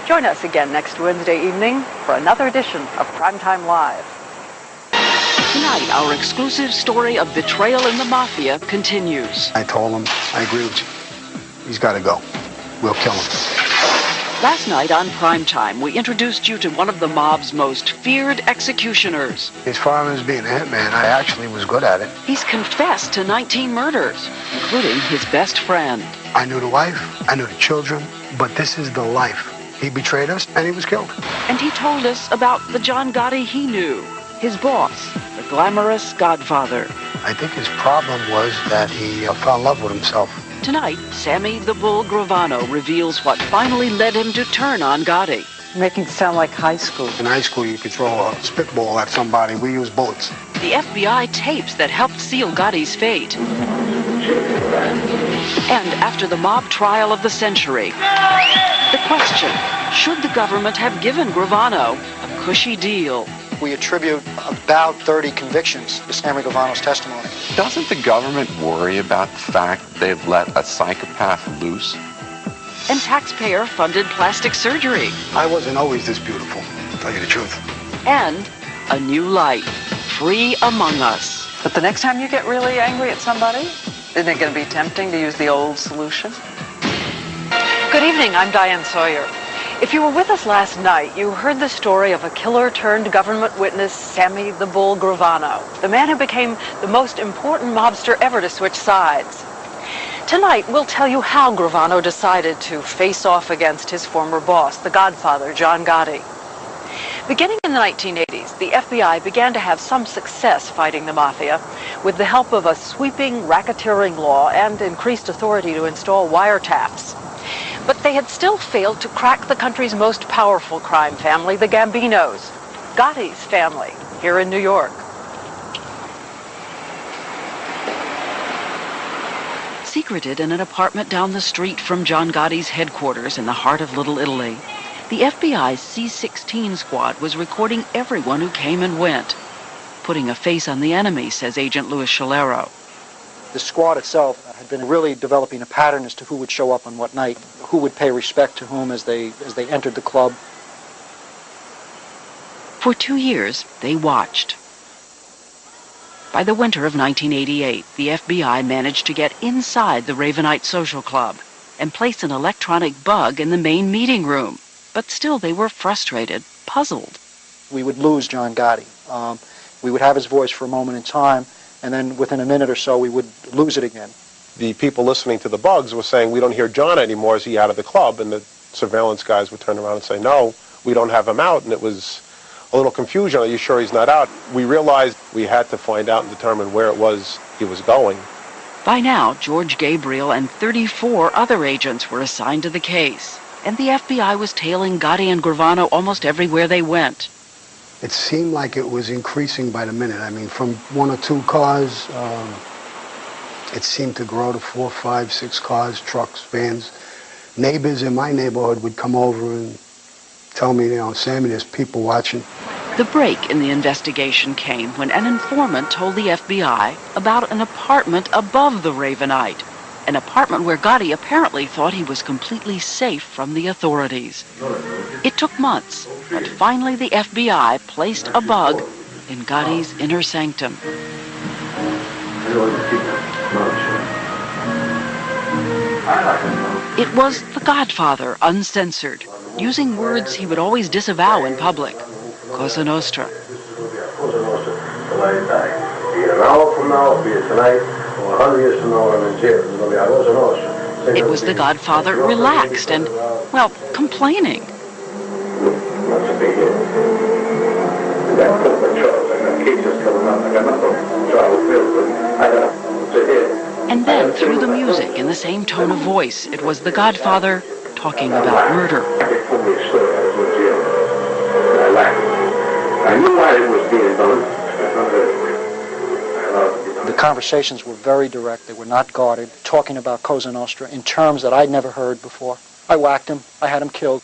Join us again next Wednesday evening for another edition of Primetime Live. Tonight, our exclusive story of betrayal in the Mafia continues. I told him, I agree with you. He's got to go. We'll kill him. Last night on Primetime, we introduced you to one of the mob's most feared executioners. As far as being a hitman, I actually was good at it. He's confessed to 19 murders, including his best friend. I knew the wife, I knew the children, but this is the life. He betrayed us, and he was killed. And he told us about the John Gotti he knew, his boss, the glamorous Godfather. I think his problem was that he fell in love with himself. Tonight, Sammy the Bull Gravano reveals what finally led him to turn on Gotti. Making it sound like high school. In high school, you could throw a spitball at somebody. We use bullets. The FBI tapes that helped seal Gotti's fate. And after the mob trial of the century, the question, should the government have given Gravano a cushy deal? We attribute about 30 convictions to Sammy Gravano's testimony. Doesn't the government worry about the fact that they've let a psychopath loose? And taxpayer-funded plastic surgery. I wasn't always this beautiful, to tell you the truth. And a new light, free among us. But the next time you get really angry at somebody, isn't it going to be tempting to use the old solution? Good evening, I'm Diane Sawyer. If you were with us last night, you heard the story of a killer-turned-government witness, Sammy the Bull Gravano, the man who became the most important mobster ever to switch sides. Tonight, we'll tell you how Gravano decided to face off against his former boss, the Godfather, John Gotti. Beginning in the 1980s, the FBI began to have some success fighting the mafia with the help of a sweeping racketeering law and increased authority to install wiretaps. But they had still failed to crack the country's most powerful crime family, the Gambinos, Gotti's family, here in New York. Secreted in an apartment down the street from John Gotti's headquarters in the heart of Little Italy, the FBI's C-16 squad was recording everyone who came and went, putting a face on the enemy, says Agent Louis Scholero. The squad itself had been really developing a pattern as to who would show up on what night, who would pay respect to whom as they entered the club. For 2 years, they watched. By the winter of 1988, the FBI managed to get inside the Ravenite Social Club and place an electronic bug in the main meeting room. But still, they were frustrated, puzzled. We would lose John Gotti. We would have his voice for a moment in time, and then within a minute or so, we would lose it again. The people listening to the bugs were saying, we don't hear John anymore. Is he out of the club? And the surveillance guys would turn around and say, no, we don't have him out. And it was a little confusion. Are you sure he's not out? We realized we had to find out and determine where it was he was going. By now, George Gabriel and 34 other agents were assigned to the case, and the FBI was tailing Gotti and Gravano almost everywhere they went. It seemed like it was increasing by the minute. I mean, from 1 or 2 cars, it seemed to grow to 4, 5, 6 cars, trucks, vans. Neighbors in my neighborhood would come over and tell me, you know, Sammy, there's people watching. The break in the investigation came when an informant told the FBI about an apartment above the Ravenite, an apartment where Gotti apparently thought he was completely safe from the authorities. It took months, but finally the FBI placed a bug in Gotti's inner sanctum. It was the Godfather, uncensored, using words he would always disavow in public. Cosa Nostra. It was the Godfather relaxed and, well, complaining. And then, through the music, in the same tone of voice, it was the Godfather talking about murder. I knew why it was being done. The conversations were very direct. They were not guarded, talking about Cosa Nostra in terms that I'd never heard before. I whacked him. I had him killed.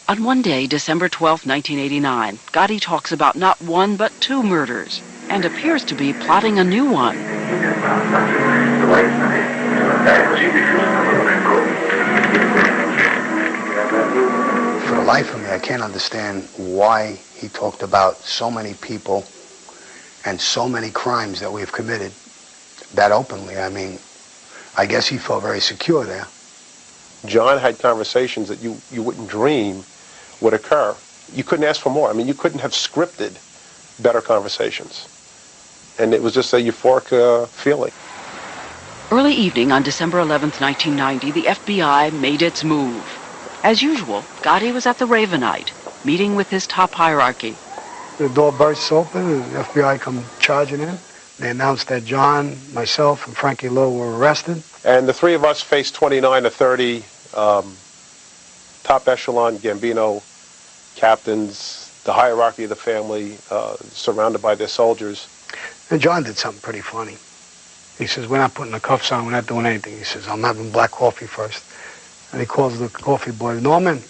On one day, December 12, 1989, Gotti talks about not 1 but 2 murders and appears to be plotting a new one. For the life of me, I can't understand why he talked about so many people and so many crimes that we've committed that openly. I mean, I guess he felt very secure there. John had conversations that you wouldn't dream would occur. You couldn't ask for more. I mean, you couldn't have scripted better conversations. And it was just a euphoric feeling. Early evening on December 11th, 1990, the FBI made its move. As usual, Gotti was at the Ravenite, meeting with his top hierarchy. The door bursts open and the FBI come charging in. They announced that John, myself, and Frankie Lowe were arrested. And the 3 of us faced 29 to 30 top echelon Gambino captains, the hierarchy of the family, surrounded by their soldiers. And John did something pretty funny. He says, we're not putting the cuffs on, we're not doing anything. He says, I'm having black coffee first. And he calls the coffee boy, Norman,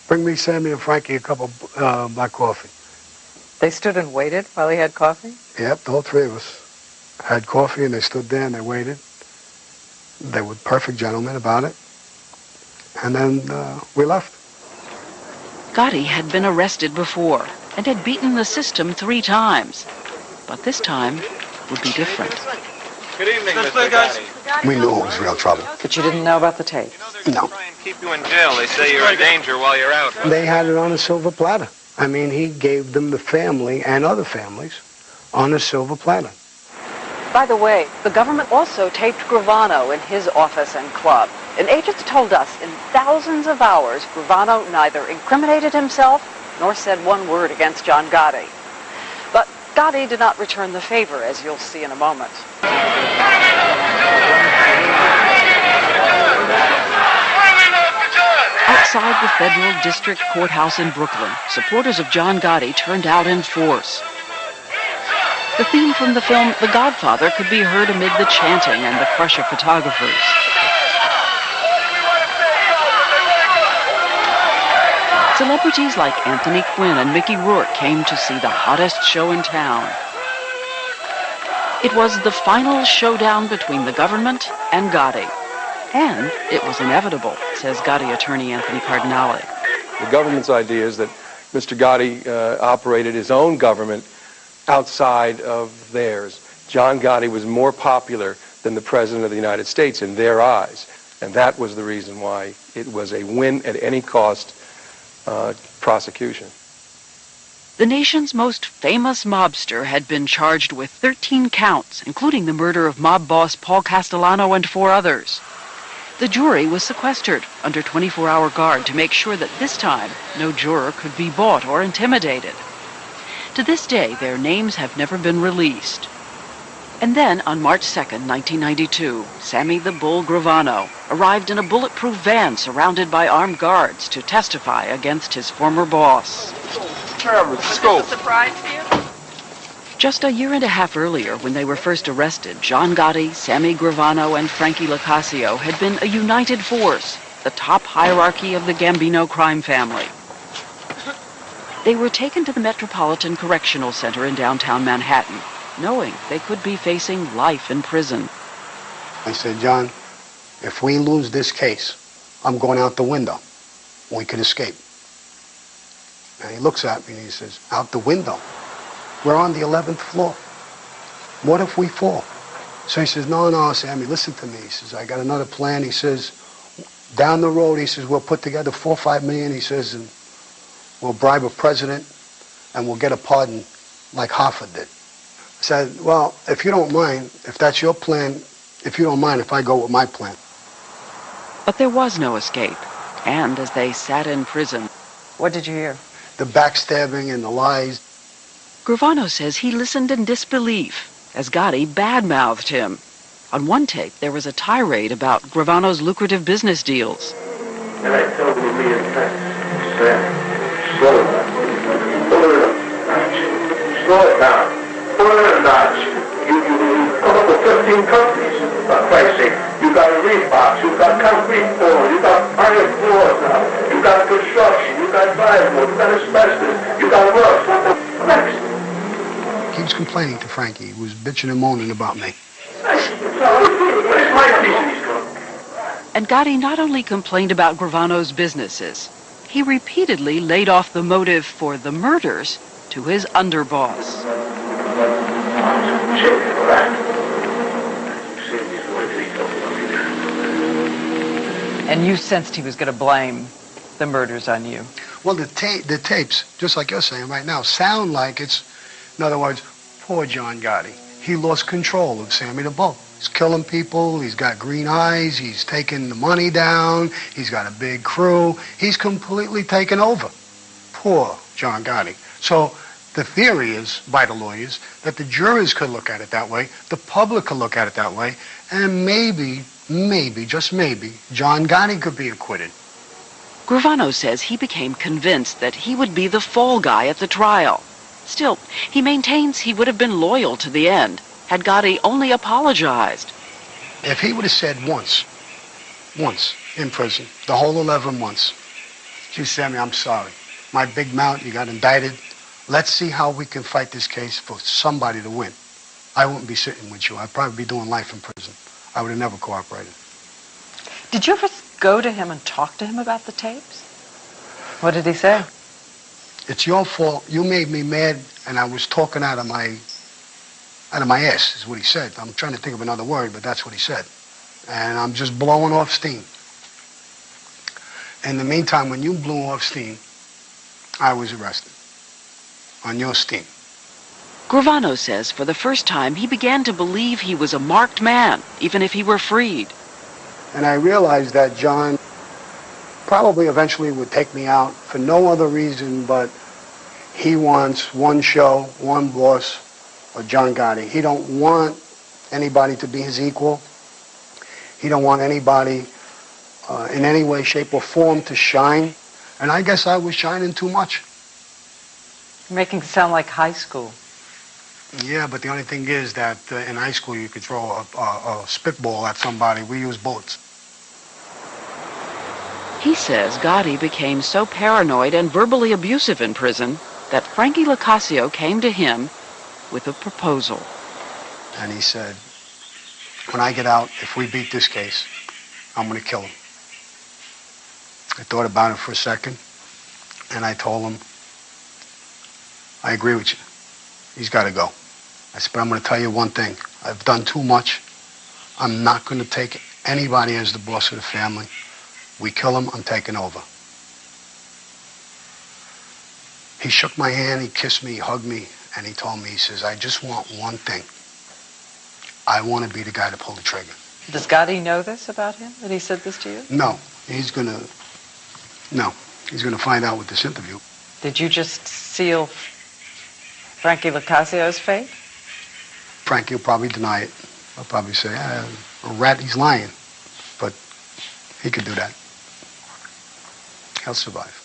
bring me, Sammy, and Frankie a cup of black coffee. They stood and waited while he had coffee? Yep, the whole three of us had coffee, and they stood there and they waited. They were perfect gentlemen about it. And then we left. Gotti had been arrested before and had beaten the system 3 times. But this time would be different. Good evening, Mr. Gotti. We knew it was real trouble. But you didn't know about the tape? No. Try and keep you in jail. They say you're in danger while you're out. They had it on a silver platter. I mean, he gave them the family and other families on a silver platter. By the way, the government also taped Gravano in his office and club. And agents told us in thousands of hours, Gravano neither incriminated himself nor said one word against John Gotti. But Gotti did not return the favor, as you'll see in a moment. Outside the federal district courthouse in Brooklyn, supporters of John Gotti turned out in force. The theme from the film The Godfather could be heard amid the chanting and the crush of photographers. Celebrities like Anthony Quinn and Mickey Rourke came to see the hottest show in town. It was the final showdown between the government and Gotti. And it was inevitable, says Gotti attorney Anthony Cardinale. The government's idea is that Mr. Gotti operated his own government outside of theirs. John Gotti was more popular than the President of the United States in their eyes. And that was the reason why it was a win at any cost prosecution. The nation's most famous mobster had been charged with 13 counts, including the murder of mob boss Paul Castellano and 4 others. The jury was sequestered under 24-hour guard to make sure that this time no juror could be bought or intimidated. To this day, their names have never been released. And then, on March 2nd, 1992, Sammy the Bull Gravano arrived in a bulletproof van surrounded by armed guards to testify against his former boss. Let's go. Surprise for you? Just a year and a half earlier, when they were first arrested, John Gotti, Sammy Gravano, and Frankie Locascio had been a united force, the top hierarchy of the Gambino crime family. They were taken to the Metropolitan Correctional Center in downtown Manhattan, knowing they could be facing life in prison. I said, John, if we lose this case, I'm going out the window. We could escape. And he looks at me and he says, out the window? We're on the 11th floor. What if we fall? So he says, no, Sammy, listen to me. He says, I got another plan. He says, down the road, he says, we'll put together $4 or $5 million. He says, and we'll bribe a president and we'll get a pardon like Hoffa did. I said, well, if you don't mind, if that's your plan, if you don't mind if I go with my plan. But there was no escape. And as they sat in prison... What did you hear? The backstabbing and the lies. Gravano says he listened in disbelief as Gotti badmouthed him. On one tape, there was a tirade about Gravano's lucrative business deals. And I told him me and slow it down. Slow it down. Put it in a notch. You come up with 15 companies. For Christ's sake, you got Reeboks, you got concrete floors, you got iron floors now, you got construction, you got drywall, you got asbestos, you got roofs. What the next? Keeps complaining to Frankie. He was bitching and moaning about me. And Gotti not only complained about Gravano's businesses, he repeatedly laid off the motive for the murders to his underboss. And you sensed he was going to blame the murders on you? Well, the tapes, just like you're saying right now, sound like it's, in other words, poor John Gotti. He lost control of Sammy the Bull. He's killing people, he's got green eyes, he's taking the money down, he's got a big crew. He's completely taken over. Poor John Gotti. So the theory is, by the lawyers, that the jurors could look at it that way, the public could look at it that way, and maybe, just maybe, John Gotti could be acquitted. Gravano says he became convinced that he would be the fall guy at the trial. Still, he maintains he would have been loyal to the end had Gotti only apologized. If he would have said once in prison, the whole 11 months, gee, Sammy, I'm sorry. My big mount, you got indicted. Let's see how we can fight this case for somebody to win. I wouldn't be sitting with you. I'd probably be doing life in prison. I would have never cooperated. Did you ever go to him and talk to him about the tapes? What did he say? It's your fault. You made me mad, and I was talking out of my ass, is what he said. I'm trying to think of another word, but that's what he said. And I'm just blowing off steam. In the meantime, when you blew off steam, I was arrested on your steam. Gravano says for the first time he began to believe he was a marked man, even if he were freed. And I realized that John probably eventually would take me out for no other reason but he wants one show, one boss, or John Gotti. He don't want anybody to be his equal. He don't want anybody in any way, shape, or form to shine. And I guess I was shining too much. You're making it sound like high school. Yeah, but the only thing is that in high school you could throw a spitball at somebody. We use bullets. He says Gotti became so paranoid and verbally abusive in prison that Frankie Locascio came to him with a proposal. And he said, when I get out, if we beat this case, I'm going to kill him. I thought about it for a second, and I told him, I agree with you. He's got to go. I said, but I'm going to tell you one thing. I've done too much. I'm not going to take anybody as the boss of the family. We kill him, I'm taking over. He shook my hand, he kissed me, he hugged me, and he told me, he says, I just want one thing. I want to be the guy to pull the trigger. Does Gotti know this about him, that he said this to you? No, he's going to find out with this interview. Did you just seal Frankie Locascio's fate? Frankie will probably deny it. I'll probably say, a rat, he's lying. But he could do that. He'll survive.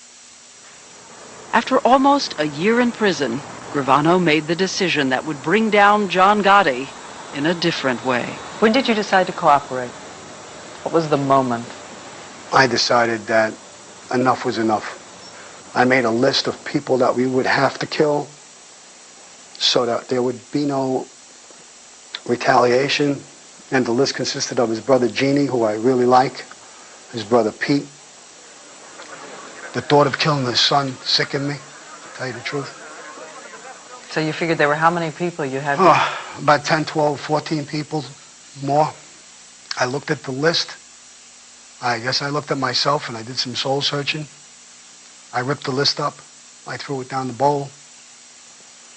After almost a year in prison, Gravano made the decision that would bring down John Gotti in a different way. When did you decide to cooperate? What was the moment? I decided that enough was enough. I made a list of people that we would have to kill so that there would be no retaliation. And the list consisted of his brother Jeannie, who I really like, his brother Pete. The thought of killing his son sickened me, to tell you the truth. So you figured there were how many people you had? About 10, 12, 14 people more. I looked at the list. I guess I looked at myself and I did some soul searching. I ripped the list up. I threw it down the bowl.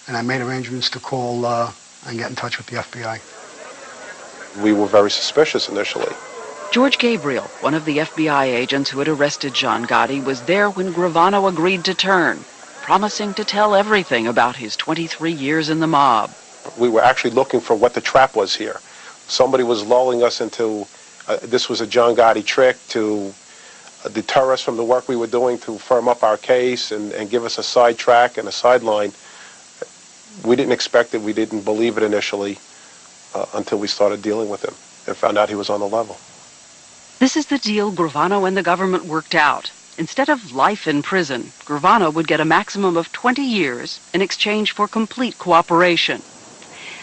And I made arrangements to call and get in touch with the FBI. We were very suspicious initially. George Gabriel, one of the FBI agents who had arrested John Gotti, was there when Gravano agreed to turn, promising to tell everything about his 23 years in the mob. We were actually looking for what the trap was here. Somebody was lulling us into, this was a John Gotti trick to deter us from the work we were doing to firm up our case and give us a sidetrack and a sideline. We didn't expect it. We didn't believe it initially until we started dealing with him and found out he was on the level. This is the deal Gravano and the government worked out. Instead of life in prison, Gravano would get a maximum of 20 years in exchange for complete cooperation.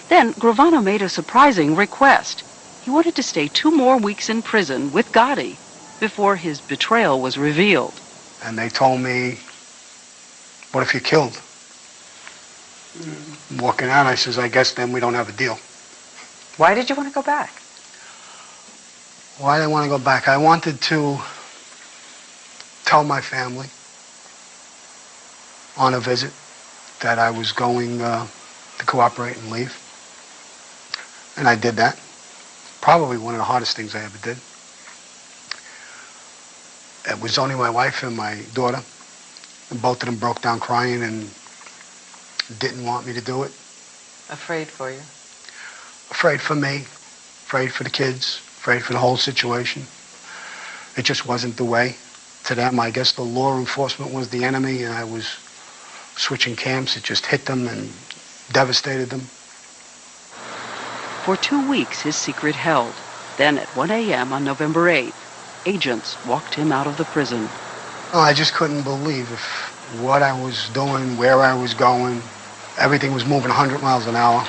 Then Gravano made a surprising request. He wanted to stay 2 more weeks in prison with Gotti before his betrayal was revealed. And they told me, what if you're killed? Walking out, I says, I guess then we don't have a deal. Why did you want to go back? Why did I want to go back? I wanted to tell my family on a visit that I was going to cooperate and leave. And I did that. Probably one of the hardest things I ever did. It was only my wife and my daughter. And both of them broke down crying and didn't want me to do it. Afraid for you? Afraid for me, afraid for the kids, afraid for the whole situation. It just wasn't the way. To them, I guess the law enforcement was the enemy, and I was switching camps. It just hit them and devastated them. For 2 weeks, his secret held. Then at 1 a.m. on November 8th, agents walked him out of the prison. Oh, I just couldn't believe what I was doing, where I was going. Everything was moving 100 miles an hour.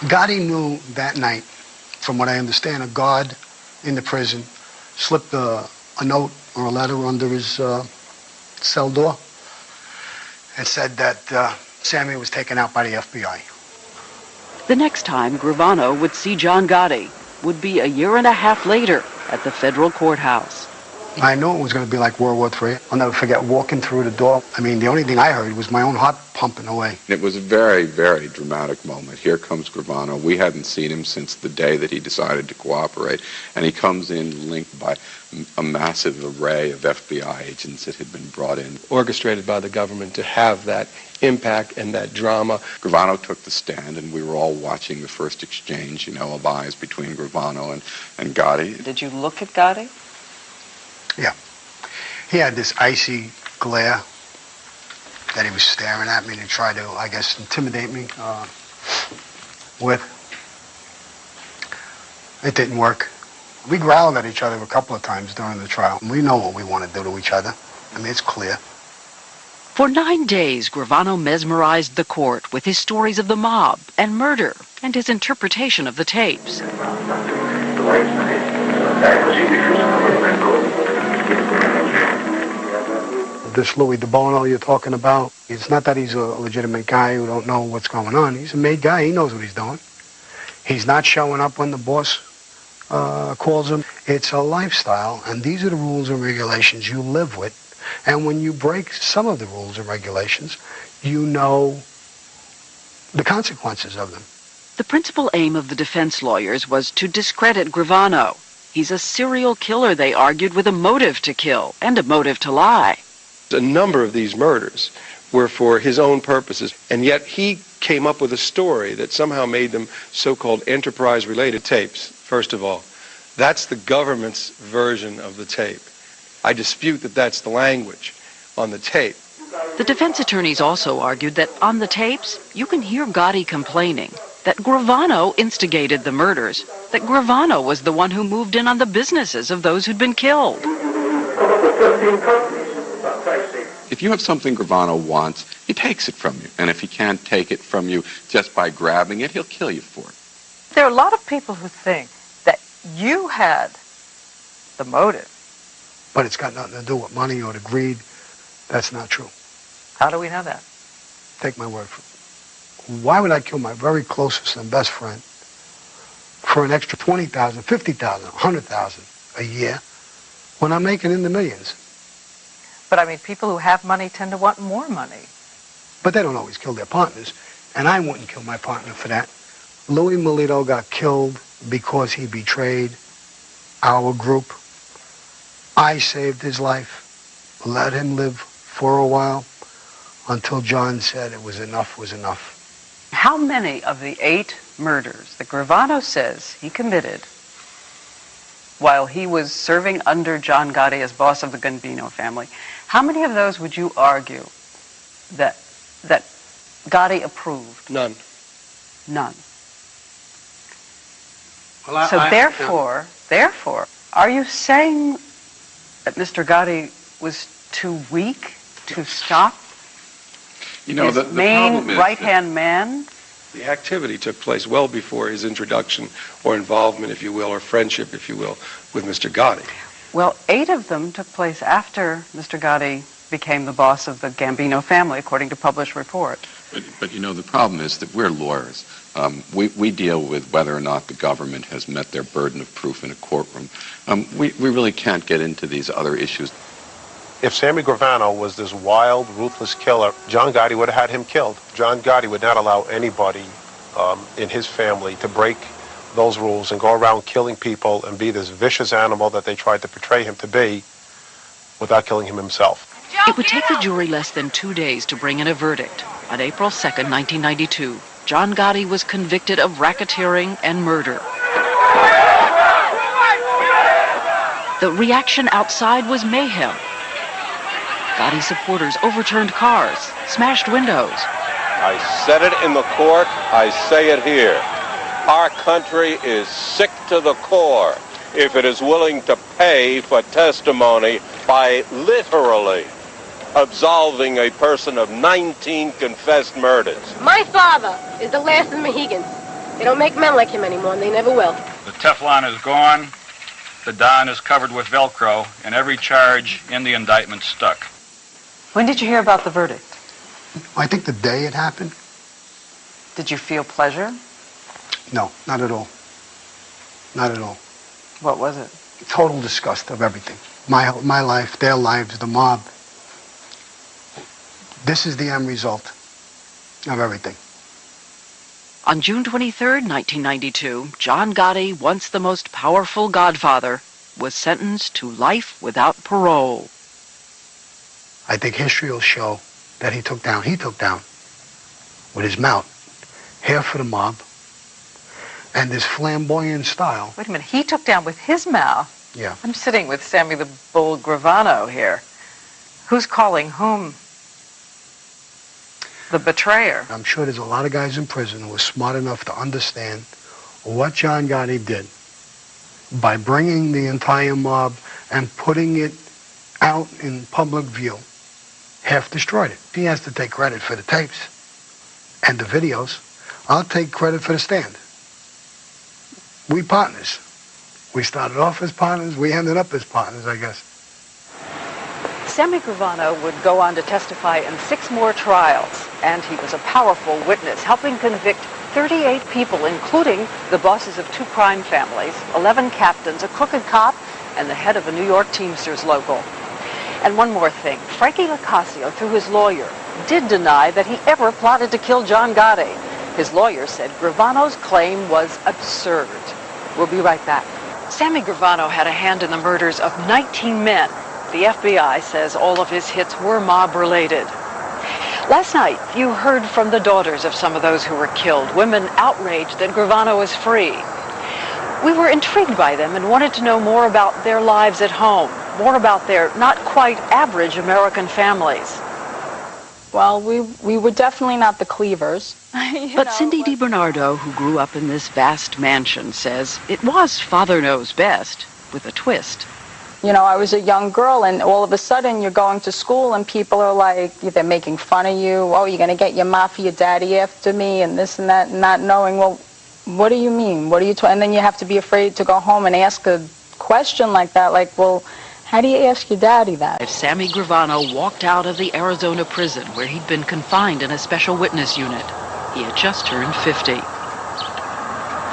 Gotti knew that night, from what I understand, a guard in the prison slipped a note or a letter under his cell door and said that Sammy was taken out by the FBI. The next time Gravano would see John Gotti would be a year and a half later at the federal courthouse. I knew it was going to be like World War III. I'll never forget walking through the door. I mean, the only thing I heard was my own heart pumping away. It was a very, very dramatic moment. Here comes Gravano. We hadn't seen him since the day that he decided to cooperate. And he comes in linked by a massive array of FBI agents that had been brought in. Orchestrated by the government to have that impact and that drama. Gravano took the stand, and we were all watching the first exchange, of eyes between Gravano and Gotti. Did you look at Gotti? Yeah. He had this icy glare that he was staring at me to try to, I guess, intimidate me with. It didn't work. We growled at each other a couple of times during the trial. We know what we want to do to each other. I mean, it's clear. For 9 days, Gravano mesmerized the court with his stories of the mob and murder and his interpretation of the tapes. This Louis DeBono you're talking about, it's not that he's a legitimate guy who don't know what's going on. He's a made guy. He knows what he's doing. He's not showing up when the boss calls him. It's a lifestyle, and these are the rules and regulations you live with. And when you break some of the rules and regulations, you know the consequences of them. The principal aim of the defense lawyers was to discredit Gravano. He's a serial killer, they argued, with a motive to kill and a motive to lie. A number of these murders were for his own purposes, and yet he came up with a story that somehow made them so-called enterprise-related tapes, first of all. That's the government's version of the tape. I dispute that that's the language on the tape. The defense attorneys also argued that on the tapes, you can hear Gotti complaining that Gravano instigated the murders, that Gravano was the one who moved in on the businesses of those who'd been killed. If you have something Gravano wants, he takes it from you. And if he can't take it from you just by grabbing it, he'll kill you for it. There are a lot of people who think that you had the motive. But it's got nothing to do with money or the greed. That's not true. How do we know that? Take my word for it. Why would I kill my very closest and best friend for an extra $20,000, $50,000, $100,000 a year when I'm making in the millions? But I mean, people who have money tend to want more money. But they don't always kill their partners, and I wouldn't kill my partner for that. Louis Melito got killed because he betrayed our group. I saved his life, let him live for a while, until John said it was enough was enough. How many of the 8 murders that Gravano says he committed while he was serving under John Gotti as boss of the Gambino family, how many of those would you argue that Gotti approved? None. None. Well, so therefore, are you saying that Mr. Gotti was too weak to stop his the main problem is right-hand man? The activity took place well before his introduction or involvement, if you will, or friendship, if you will, with Mr. Gotti. Well, 8 of them took place after Mr. Gotti became the boss of the Gambino family, according to published reports. But the problem is that we're lawyers. We deal with whether or not the government has met their burden of proof in a courtroom. We really can't get into these other issues. If Sammy Gravano was this wild, ruthless killer, John Gotti would have had him killed. John Gotti would not allow anybody in his family to break those rules and go around killing people and be this vicious animal that they tried to portray him to be without killing him himself. It would take the jury less than 2 days to bring in a verdict. On April 2nd, 1992, John Gotti was convicted of racketeering and murder. The reaction outside was mayhem. Gotti supporters overturned cars, smashed windows. I said it in the court, I say it here. Our country is sick to the core if it is willing to pay for testimony by literally absolving a person of 19 confessed murders. My father is the last of the Mohegans. They don't make men like him anymore, and they never will. The Teflon is gone, the Don is covered with Velcro, and every charge in the indictment stuck. When did you hear about the verdict? I think the day it happened. Did you feel pleasure? No, not at all. Not at all. What was it? Total disgust of everything. My life, their lives, the mob. This is the end result of everything. On June 23, 1992, John Gotti, once the most powerful godfather, was sentenced to life without parole. I think history will show that he took down with his mouth, hair for the mob, and his flamboyant style. Wait a minute, he took down with his mouth? Yeah. I'm sitting with Sammy the Bull Gravano here. Who's calling whom the betrayer? I'm sure there's a lot of guys in prison who are smart enough to understand what John Gotti did by bringing the entire mob and putting it out in public view. Half destroyed it. He has to take credit for the tapes and the videos. I'll take credit for the stand. We partners. We started off as partners. We ended up as partners, I guess. Sammy Gravano would go on to testify in 6 more trials, and he was a powerful witness, helping convict 38 people, including the bosses of 2 crime families, 11 captains, a crooked cop, and the head of a New York Teamsters local. And one more thing, Frankie Locascio, through his lawyer, did deny that he ever plotted to kill John Gotti. His lawyer said Gravano's claim was absurd. We'll be right back. Sammy Gravano had a hand in the murders of 19 men. The FBI says all of his hits were mob-related. Last night, you heard from the daughters of some of those who were killed, women outraged that Gravano was free. We were intrigued by them and wanted to know more about their lives at home, more about their not quite average American families. Well, we were definitely not the Cleavers. But Cindy DiBernardo, who grew up in this vast mansion, says it was Father Knows Best, with a twist. You know, I was a young girl, and all of a sudden you're going to school and people are like, they're making fun of you. Oh, you're going to get your mafia daddy after me and this and that, and not knowing, well, what do you mean? What are you and then you have to be afraid to go home and ask a question like that, like, well, how do you ask your daddy that? Sammy Gravano walked out of the Arizona prison where he'd been confined in a special witness unit. He had just turned 50.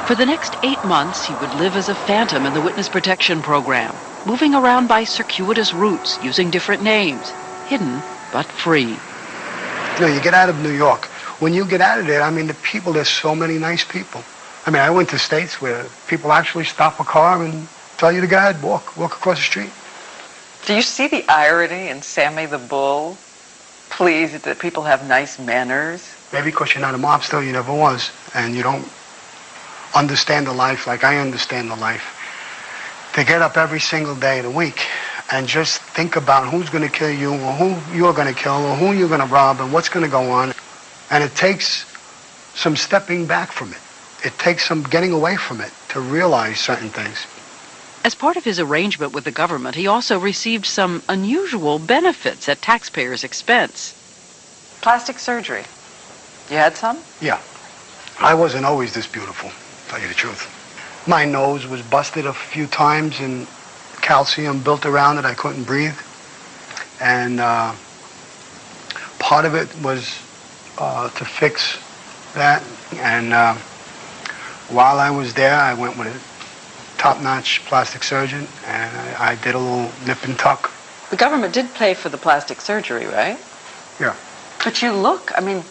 For the next 8 months, he would live as a phantom in the witness protection program, moving around by circuitous routes, using different names, hidden but free. You know, you get out of New York. When you get out of there, I mean, the people, there's so many nice people. I mean, I went to states where people actually stop a car and tell you to go ahead, walk across the street. Do you see the irony in Sammy the Bull? Pleased that people have nice manners? Maybe because you're not a mobster, you never was, and you don't understand the life like I understand the life. To get up every single day of the week and just think about who's going to kill you, or who you're going to kill, or who you're going to rob, and what's going to go on. And it takes some stepping back from it. It takes some getting away from it to realize certain things. As part of his arrangement with the government, he also received some unusual benefits at taxpayers' expense. Plastic surgery. You had some? Yeah. I wasn't always this beautiful, to tell you the truth. My nose was busted a few times and calcium built around it. I couldn't breathe. And part of it was to fix that. And while I was there, I went with a top-notch plastic surgeon, and I did a little nip and tuck. The government did pay for the plastic surgery, right? Yeah. But you look, I mean...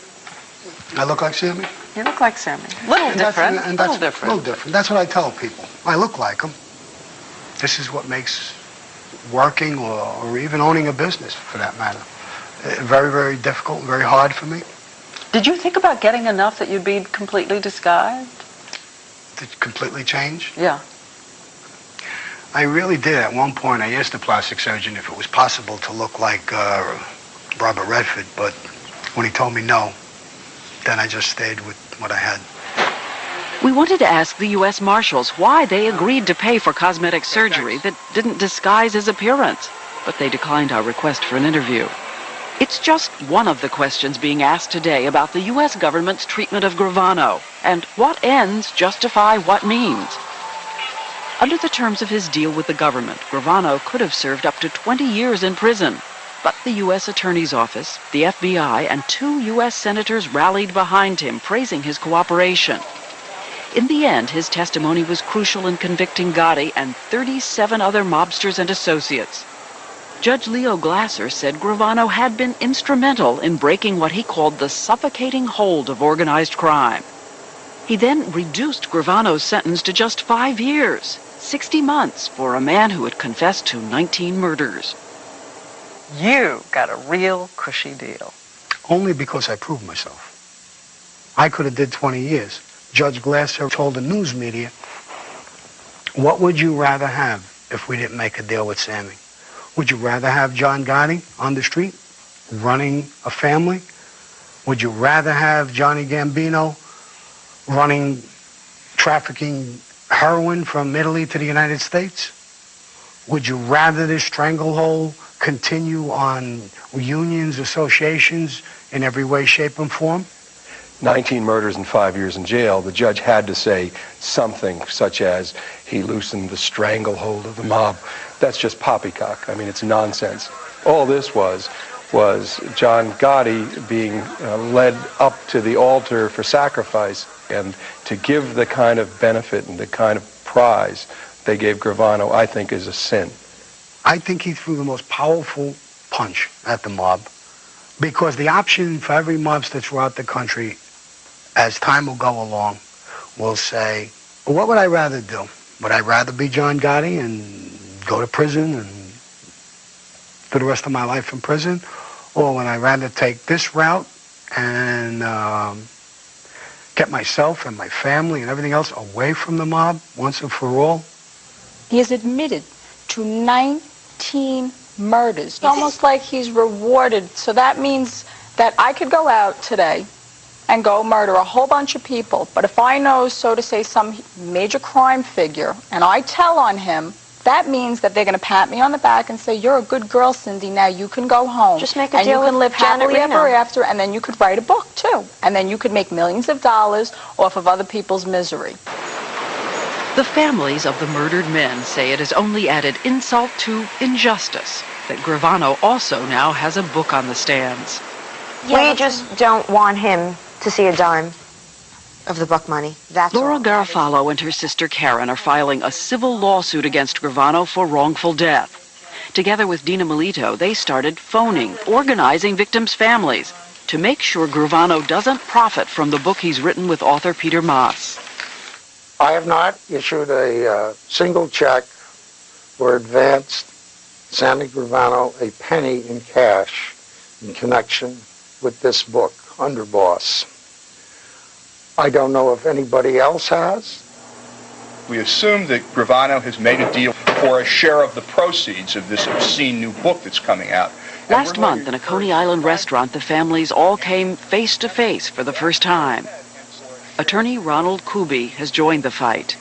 I look like Sammy? You look like Sammy. Little different. Little different. That's what I tell people. I look like him. This is what makes working or even owning a business, for that matter, very, very difficult, very hard for me. Did you think about getting enough that you'd be completely disguised? To completely change? Yeah. I really did. At one point, I asked the plastic surgeon if it was possible to look like Robert Redford, but when he told me no, then I just stayed with what I had. We wanted to ask the U.S. Marshals why they agreed to pay for cosmetic surgery that didn't disguise his appearance, but they declined our request for an interview. It's just one of the questions being asked today about the U.S. government's treatment of Gravano and what ends justify what means. Under the terms of his deal with the government, Gravano could have served up to 20 years in prison. But the U.S. Attorney's Office, the FBI, and 2 U.S. senators rallied behind him, praising his cooperation. In the end, his testimony was crucial in convicting Gotti and 37 other mobsters and associates. Judge Leo Glasser said Gravano had been instrumental in breaking what he called the suffocating hold of organized crime. He then reduced Gravano's sentence to just 5 years, 60 months for a man who had confessed to 19 murders. You got a real cushy deal. Only because I proved myself. I could have did 20 years. Judge Glasser told the news media, what would you rather have if we didn't make a deal with Sammy? Would you rather have John Gotti on the street, running a family? Would you rather have Johnny Gambino running, trafficking heroin from Italy to the United States? Would you rather this stranglehold continue on unions, associations, in every way, shape, and form? 19 murders and 5 years in jail. The judge had to say something such as he loosened the stranglehold of the mob. That's just poppycock. I mean, it's nonsense. All this was John Gotti being led up to the altar for sacrifice, and to give the kind of benefit and the kind of prize they gave Gravano, I think, is a sin. I think he threw the most powerful punch at the mob, because the option for every mobster throughout the country, as time will go along, will say, well, what would I rather do? Would I rather be John Gotti and go to prison and do the rest of my life in prison? Or would I rather take this route and get myself and my family and everything else away from the mob once and for all? He has admitted to 19 murders. It's almost like he's rewarded. So that means that I could go out today and go murder a whole bunch of people, but if I know, so to say, some major crime figure, and I tell on him, that means that they're going to pat me on the back and say, you're a good girl, Cindy, now you can go home. Just make a and deal you can with live Janet happily Reno. ever after, and then you could write a book, too. And then you could make millions of dollars off of other people's misery. The families of the murdered men say it has only added insult to injustice, that Gravano also now has a book on the stands. Yeah, we just don't want him to see a dime of the book money. That's Laura all. Garofalo and her sister Karen are filing a civil lawsuit against Gravano for wrongful death. Together with Dina Melito, they started phoning, organizing victims' families to make sure Gravano doesn't profit from the book he's written with author Peter Maas. I have not issued a single check or advanced Sammy Gravano a penny in cash in connection with this book, Underboss. I don't know if anybody else has. We assume that Gravano has made a deal for a share of the proceeds of this obscene new book that's coming out. Last month in a Coney Island restaurant, the families all came face to face for the first time. Attorney Ronald Kuby has joined the fight.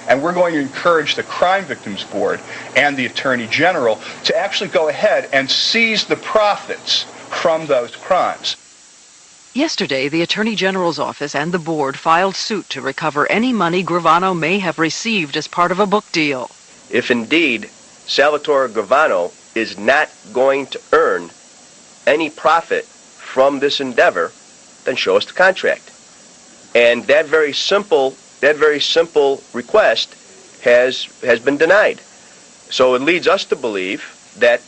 And we're going to encourage the Crime Victims Board and the Attorney General to actually go ahead and seize the profits from those crimes. Yesterday, the Attorney General's office and the board filed suit to recover any money Gravano may have received as part of a book deal. If indeed Salvatore Gravano is not going to earn any profit from this endeavor, then show us the contract. And that very simple request has been denied. So it leads us to believe that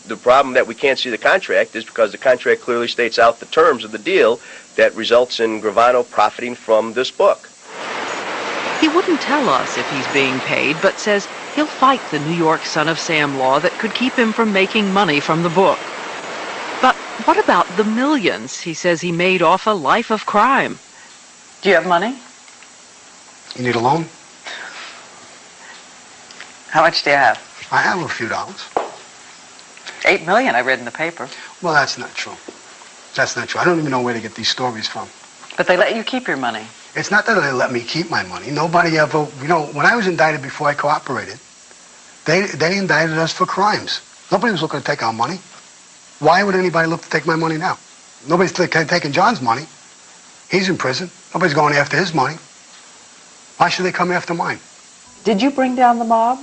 the problem that we can't see the contract is because the contract clearly states out the terms of the deal that results in Gravano profiting from this book. He wouldn't tell us if he's being paid, but says he'll fight the New York Son of Sam law that could keep him from making money from the book. But what about the millions he says he made off a life of crime? Do you have money? You need a loan? How much do you have? I have a few dollars. $8 million, I read in the paper. Well, that's not true. That's not true. I don't even know where to get these stories from. But they let you keep your money. It's not that they let me keep my money. Nobody ever, when I was indicted before I cooperated, they indicted us for crimes. Nobody was looking to take our money. Why would anybody look to take my money now? Nobody's taking John's money. He's in prison. Nobody's going after his money. Why should they come after mine? Did you bring down the mob?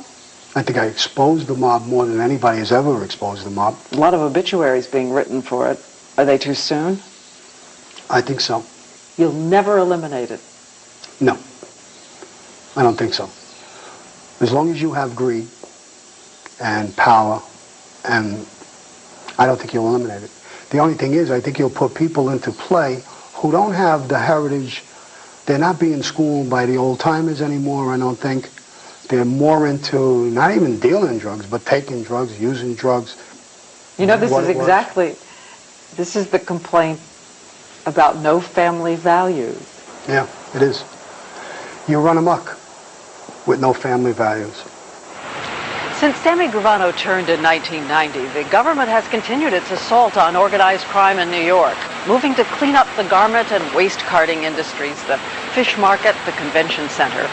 I think I exposed the mob more than anybody has ever exposed the mob. A lot of obituaries being written for it. Are they too soon? I think so. You'll never eliminate it. No. I don't think so. As long as you have greed and power, and I don't think you'll eliminate it. The only thing is, I think you'll put people into play who don't have the heritage. They're not being schooled by the old-timers anymore, I don't think. They're more into not even dealing drugs, but taking drugs, using drugs. You know, this is the complaint about no family values. Yeah, it is. You run amok with no family values. Since Sammy Gravano turned in 1990, the government has continued its assault on organized crime in New York, moving to clean up the garment and waste carting industries, the fish market, the convention center.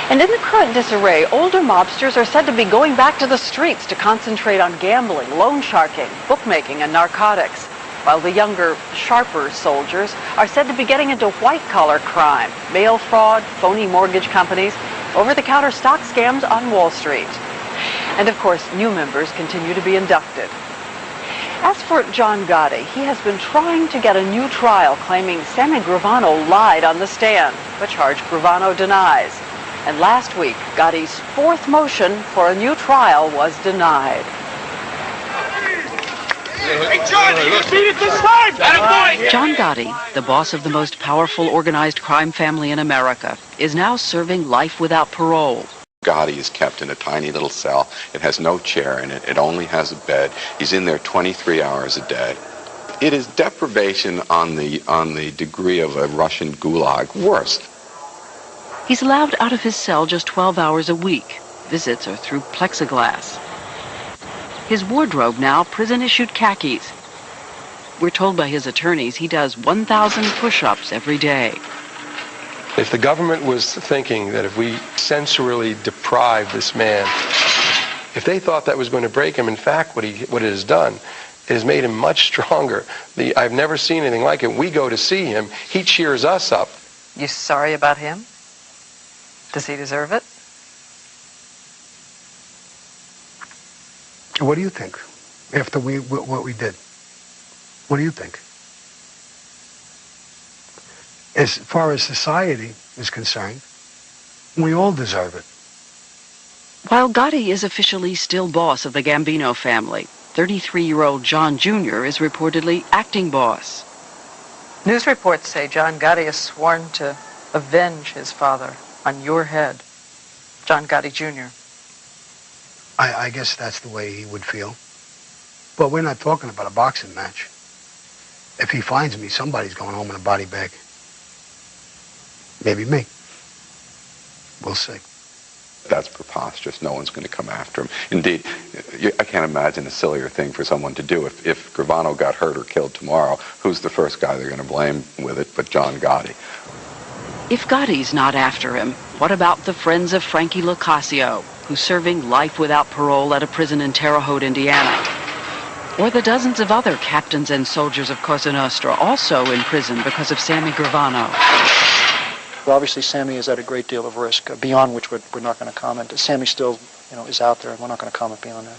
And in the current disarray, older mobsters are said to be going back to the streets to concentrate on gambling, loan sharking, bookmaking, and narcotics, while the younger, sharper soldiers are said to be getting into white-collar crime, mail fraud, phony mortgage companies, over-the-counter stock scams on Wall Street. And of course, new members continue to be inducted. As for John Gotti, he has been trying to get a new trial claiming Sammy Gravano lied on the stand, a charge Gravano denies. And last week, Gotti's fourth motion for a new trial was denied. Hey, John, you beat it this time! Attaboy! John Gotti, the boss of the most powerful organized crime family in America, is now serving life without parole. Gotti is kept in a tiny little cell. It has no chair in it. It only has a bed. He's in there 23 hours a day. It is deprivation on the degree of a Russian gulag. Worst. He's allowed out of his cell just 12 hours a week. Visits are through plexiglass. His wardrobe now prison-issued khakis. We're told by his attorneys he does 1,000 push-ups every day. If the government was thinking that if we sensorily deprive this man, if they thought that was going to break him, in fact, what it has done, it has made him much stronger. I've never seen anything like it. We go to see him. He cheers us up. You sorry about him? Does he deserve it? What do you think after what we did? What do you think? As far as society is concerned, we all deserve it. While Gotti is officially still boss of the Gambino family, 33-year-old John Jr. is reportedly acting boss. News reports say John Gotti has sworn to avenge his father on your head, John Gotti Jr. I guess that's the way he would feel. But we're not talking about a boxing match. If he finds me, somebody's going home in a body bag. Maybe me. We'll see. That's preposterous. No one's going to come after him. Indeed, I can't imagine a sillier thing for someone to do. If Gravano got hurt or killed tomorrow, who's the first guy they're going to blame with it but John Gotti? If Gotti's not after him, what about the friends of Frankie Locascio, who's serving life without parole at a prison in Terre Haute, Indiana? Or the dozens of other captains and soldiers of Cosa Nostra also in prison because of Sammy Gravano? Obviously, Sammy is at a great deal of risk, beyond which we're not going to comment. Sammy still, is out there, and we're not going to comment beyond that.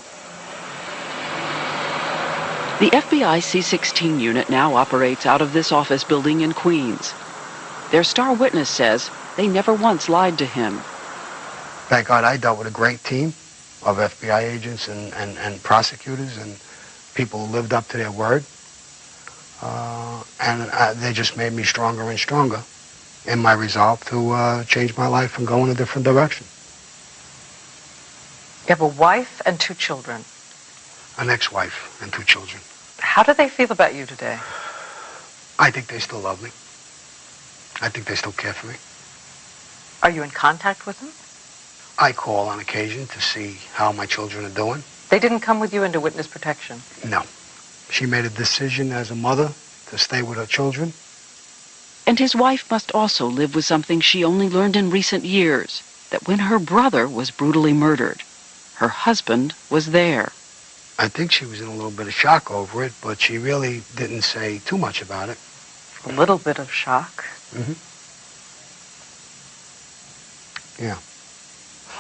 The FBI C-16 unit now operates out of this office building in Queens. Their star witness says they never once lied to him. Thank God I dealt with a great team of FBI agents and prosecutors and people who lived up to their word. And they just made me stronger and stronger in my resolve to change my life and go in a different direction. You have a wife and 2 children. An ex-wife and 2 children. How do they feel about you today? I think they still love me. I think they still care for me. Are you in contact with them? I call on occasion to see how my children are doing. They didn't come with you into witness protection? No. She made a decision as a mother to stay with her children. And his wife must also live with something she only learned in recent years, that when her brother was brutally murdered, her husband was there. I think she was in a little bit of shock over it, but she really didn't say too much about it. A little bit of shock? Mm-hmm. Yeah.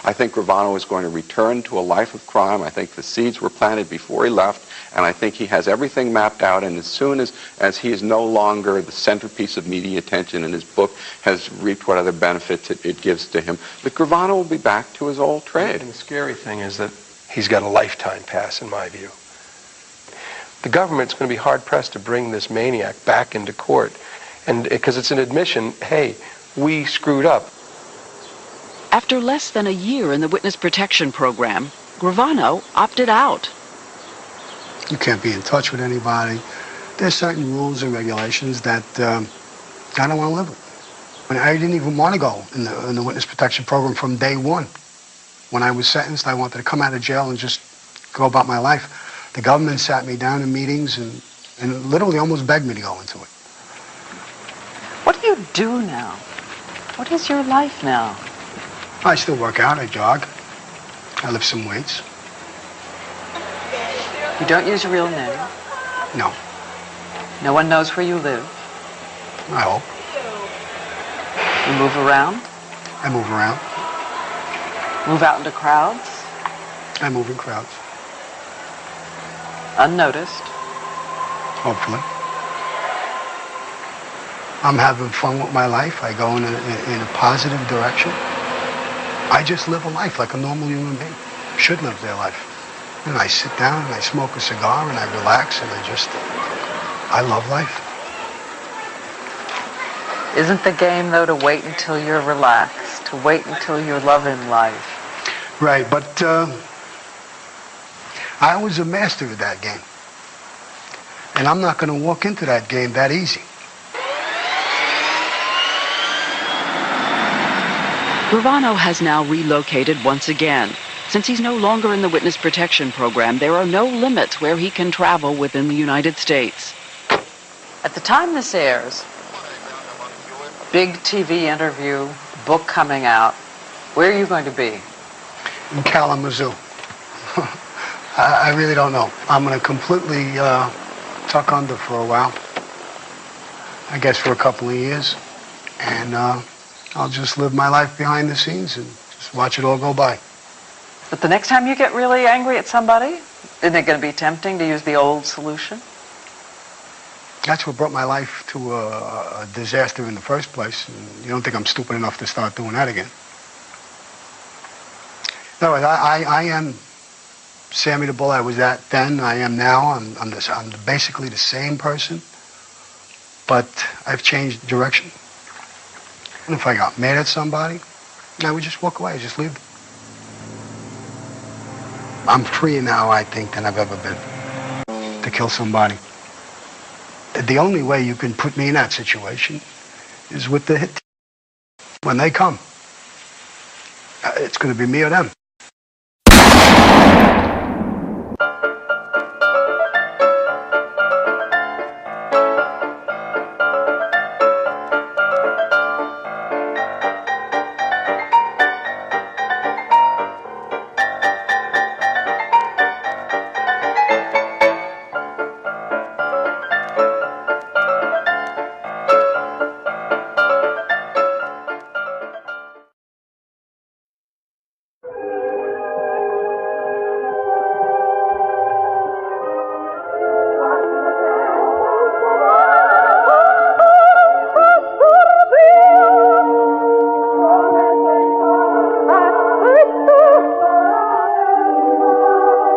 I think Gravano is going to return to a life of crime. I think the seeds were planted before he left, and I think he has everything mapped out, and as soon as he is no longer the centerpiece of media attention and his book has reaped what other benefits it gives to him, that Gravano will be back to his old trade. And the scary thing is that he's got a lifetime pass, in my view. The government's going to be hard-pressed to bring this maniac back into court, and because it's an admission, hey, we screwed up. After less than a year in the witness protection program, Gravano opted out. You can't be in touch with anybody. There's certain rules and regulations that I don't want to live with. I didn't even want to go in the witness protection program from day one. When I was sentenced, I wanted to come out of jail and just go about my life. The government sat me down in meetings and literally almost begged me to go into it. What do you do now? What is your life now? I still work out, I jog, I lift some weights. You don't use your real name? No. No one knows where you live? I hope. You move around? I move around. Move out into crowds? I move in crowds. Unnoticed? Hopefully. I'm having fun with my life. I go in a positive direction. I just live a life like a normal human being should live their life. And I sit down and I smoke a cigar and I relax and I love life. Isn't the game, though, to wait until you're relaxed, to wait until you're loving life? Right, but I was a master of that game. And I'm not going to walk into that game that easy. Gravano has now relocated once again. Since he's no longer in the witness protection program, there are no limits where he can travel within the United States. At the time this airs, big TV interview, book coming out, where are you going to be? In Kalamazoo. I really don't know. I'm going to completely tuck under for a while. I guess for a couple of years. And I'll just live my life behind the scenes and just watch it all go by. But the next time you get really angry at somebody, isn't it going to be tempting to use the old solution? That's what brought my life to a disaster in the first place. And you don't think I'm stupid enough to start doing that again? No, I am Sammy the Bull I was at then. I am now. I'm basically the same person, but I've changed direction. And if I got mad at somebody, I would just walk away, just leave them. I'm freer now, I think, than I've ever been to kill somebody. The only way you can put me in that situation is with the hit. When they come, it's going to be me or them.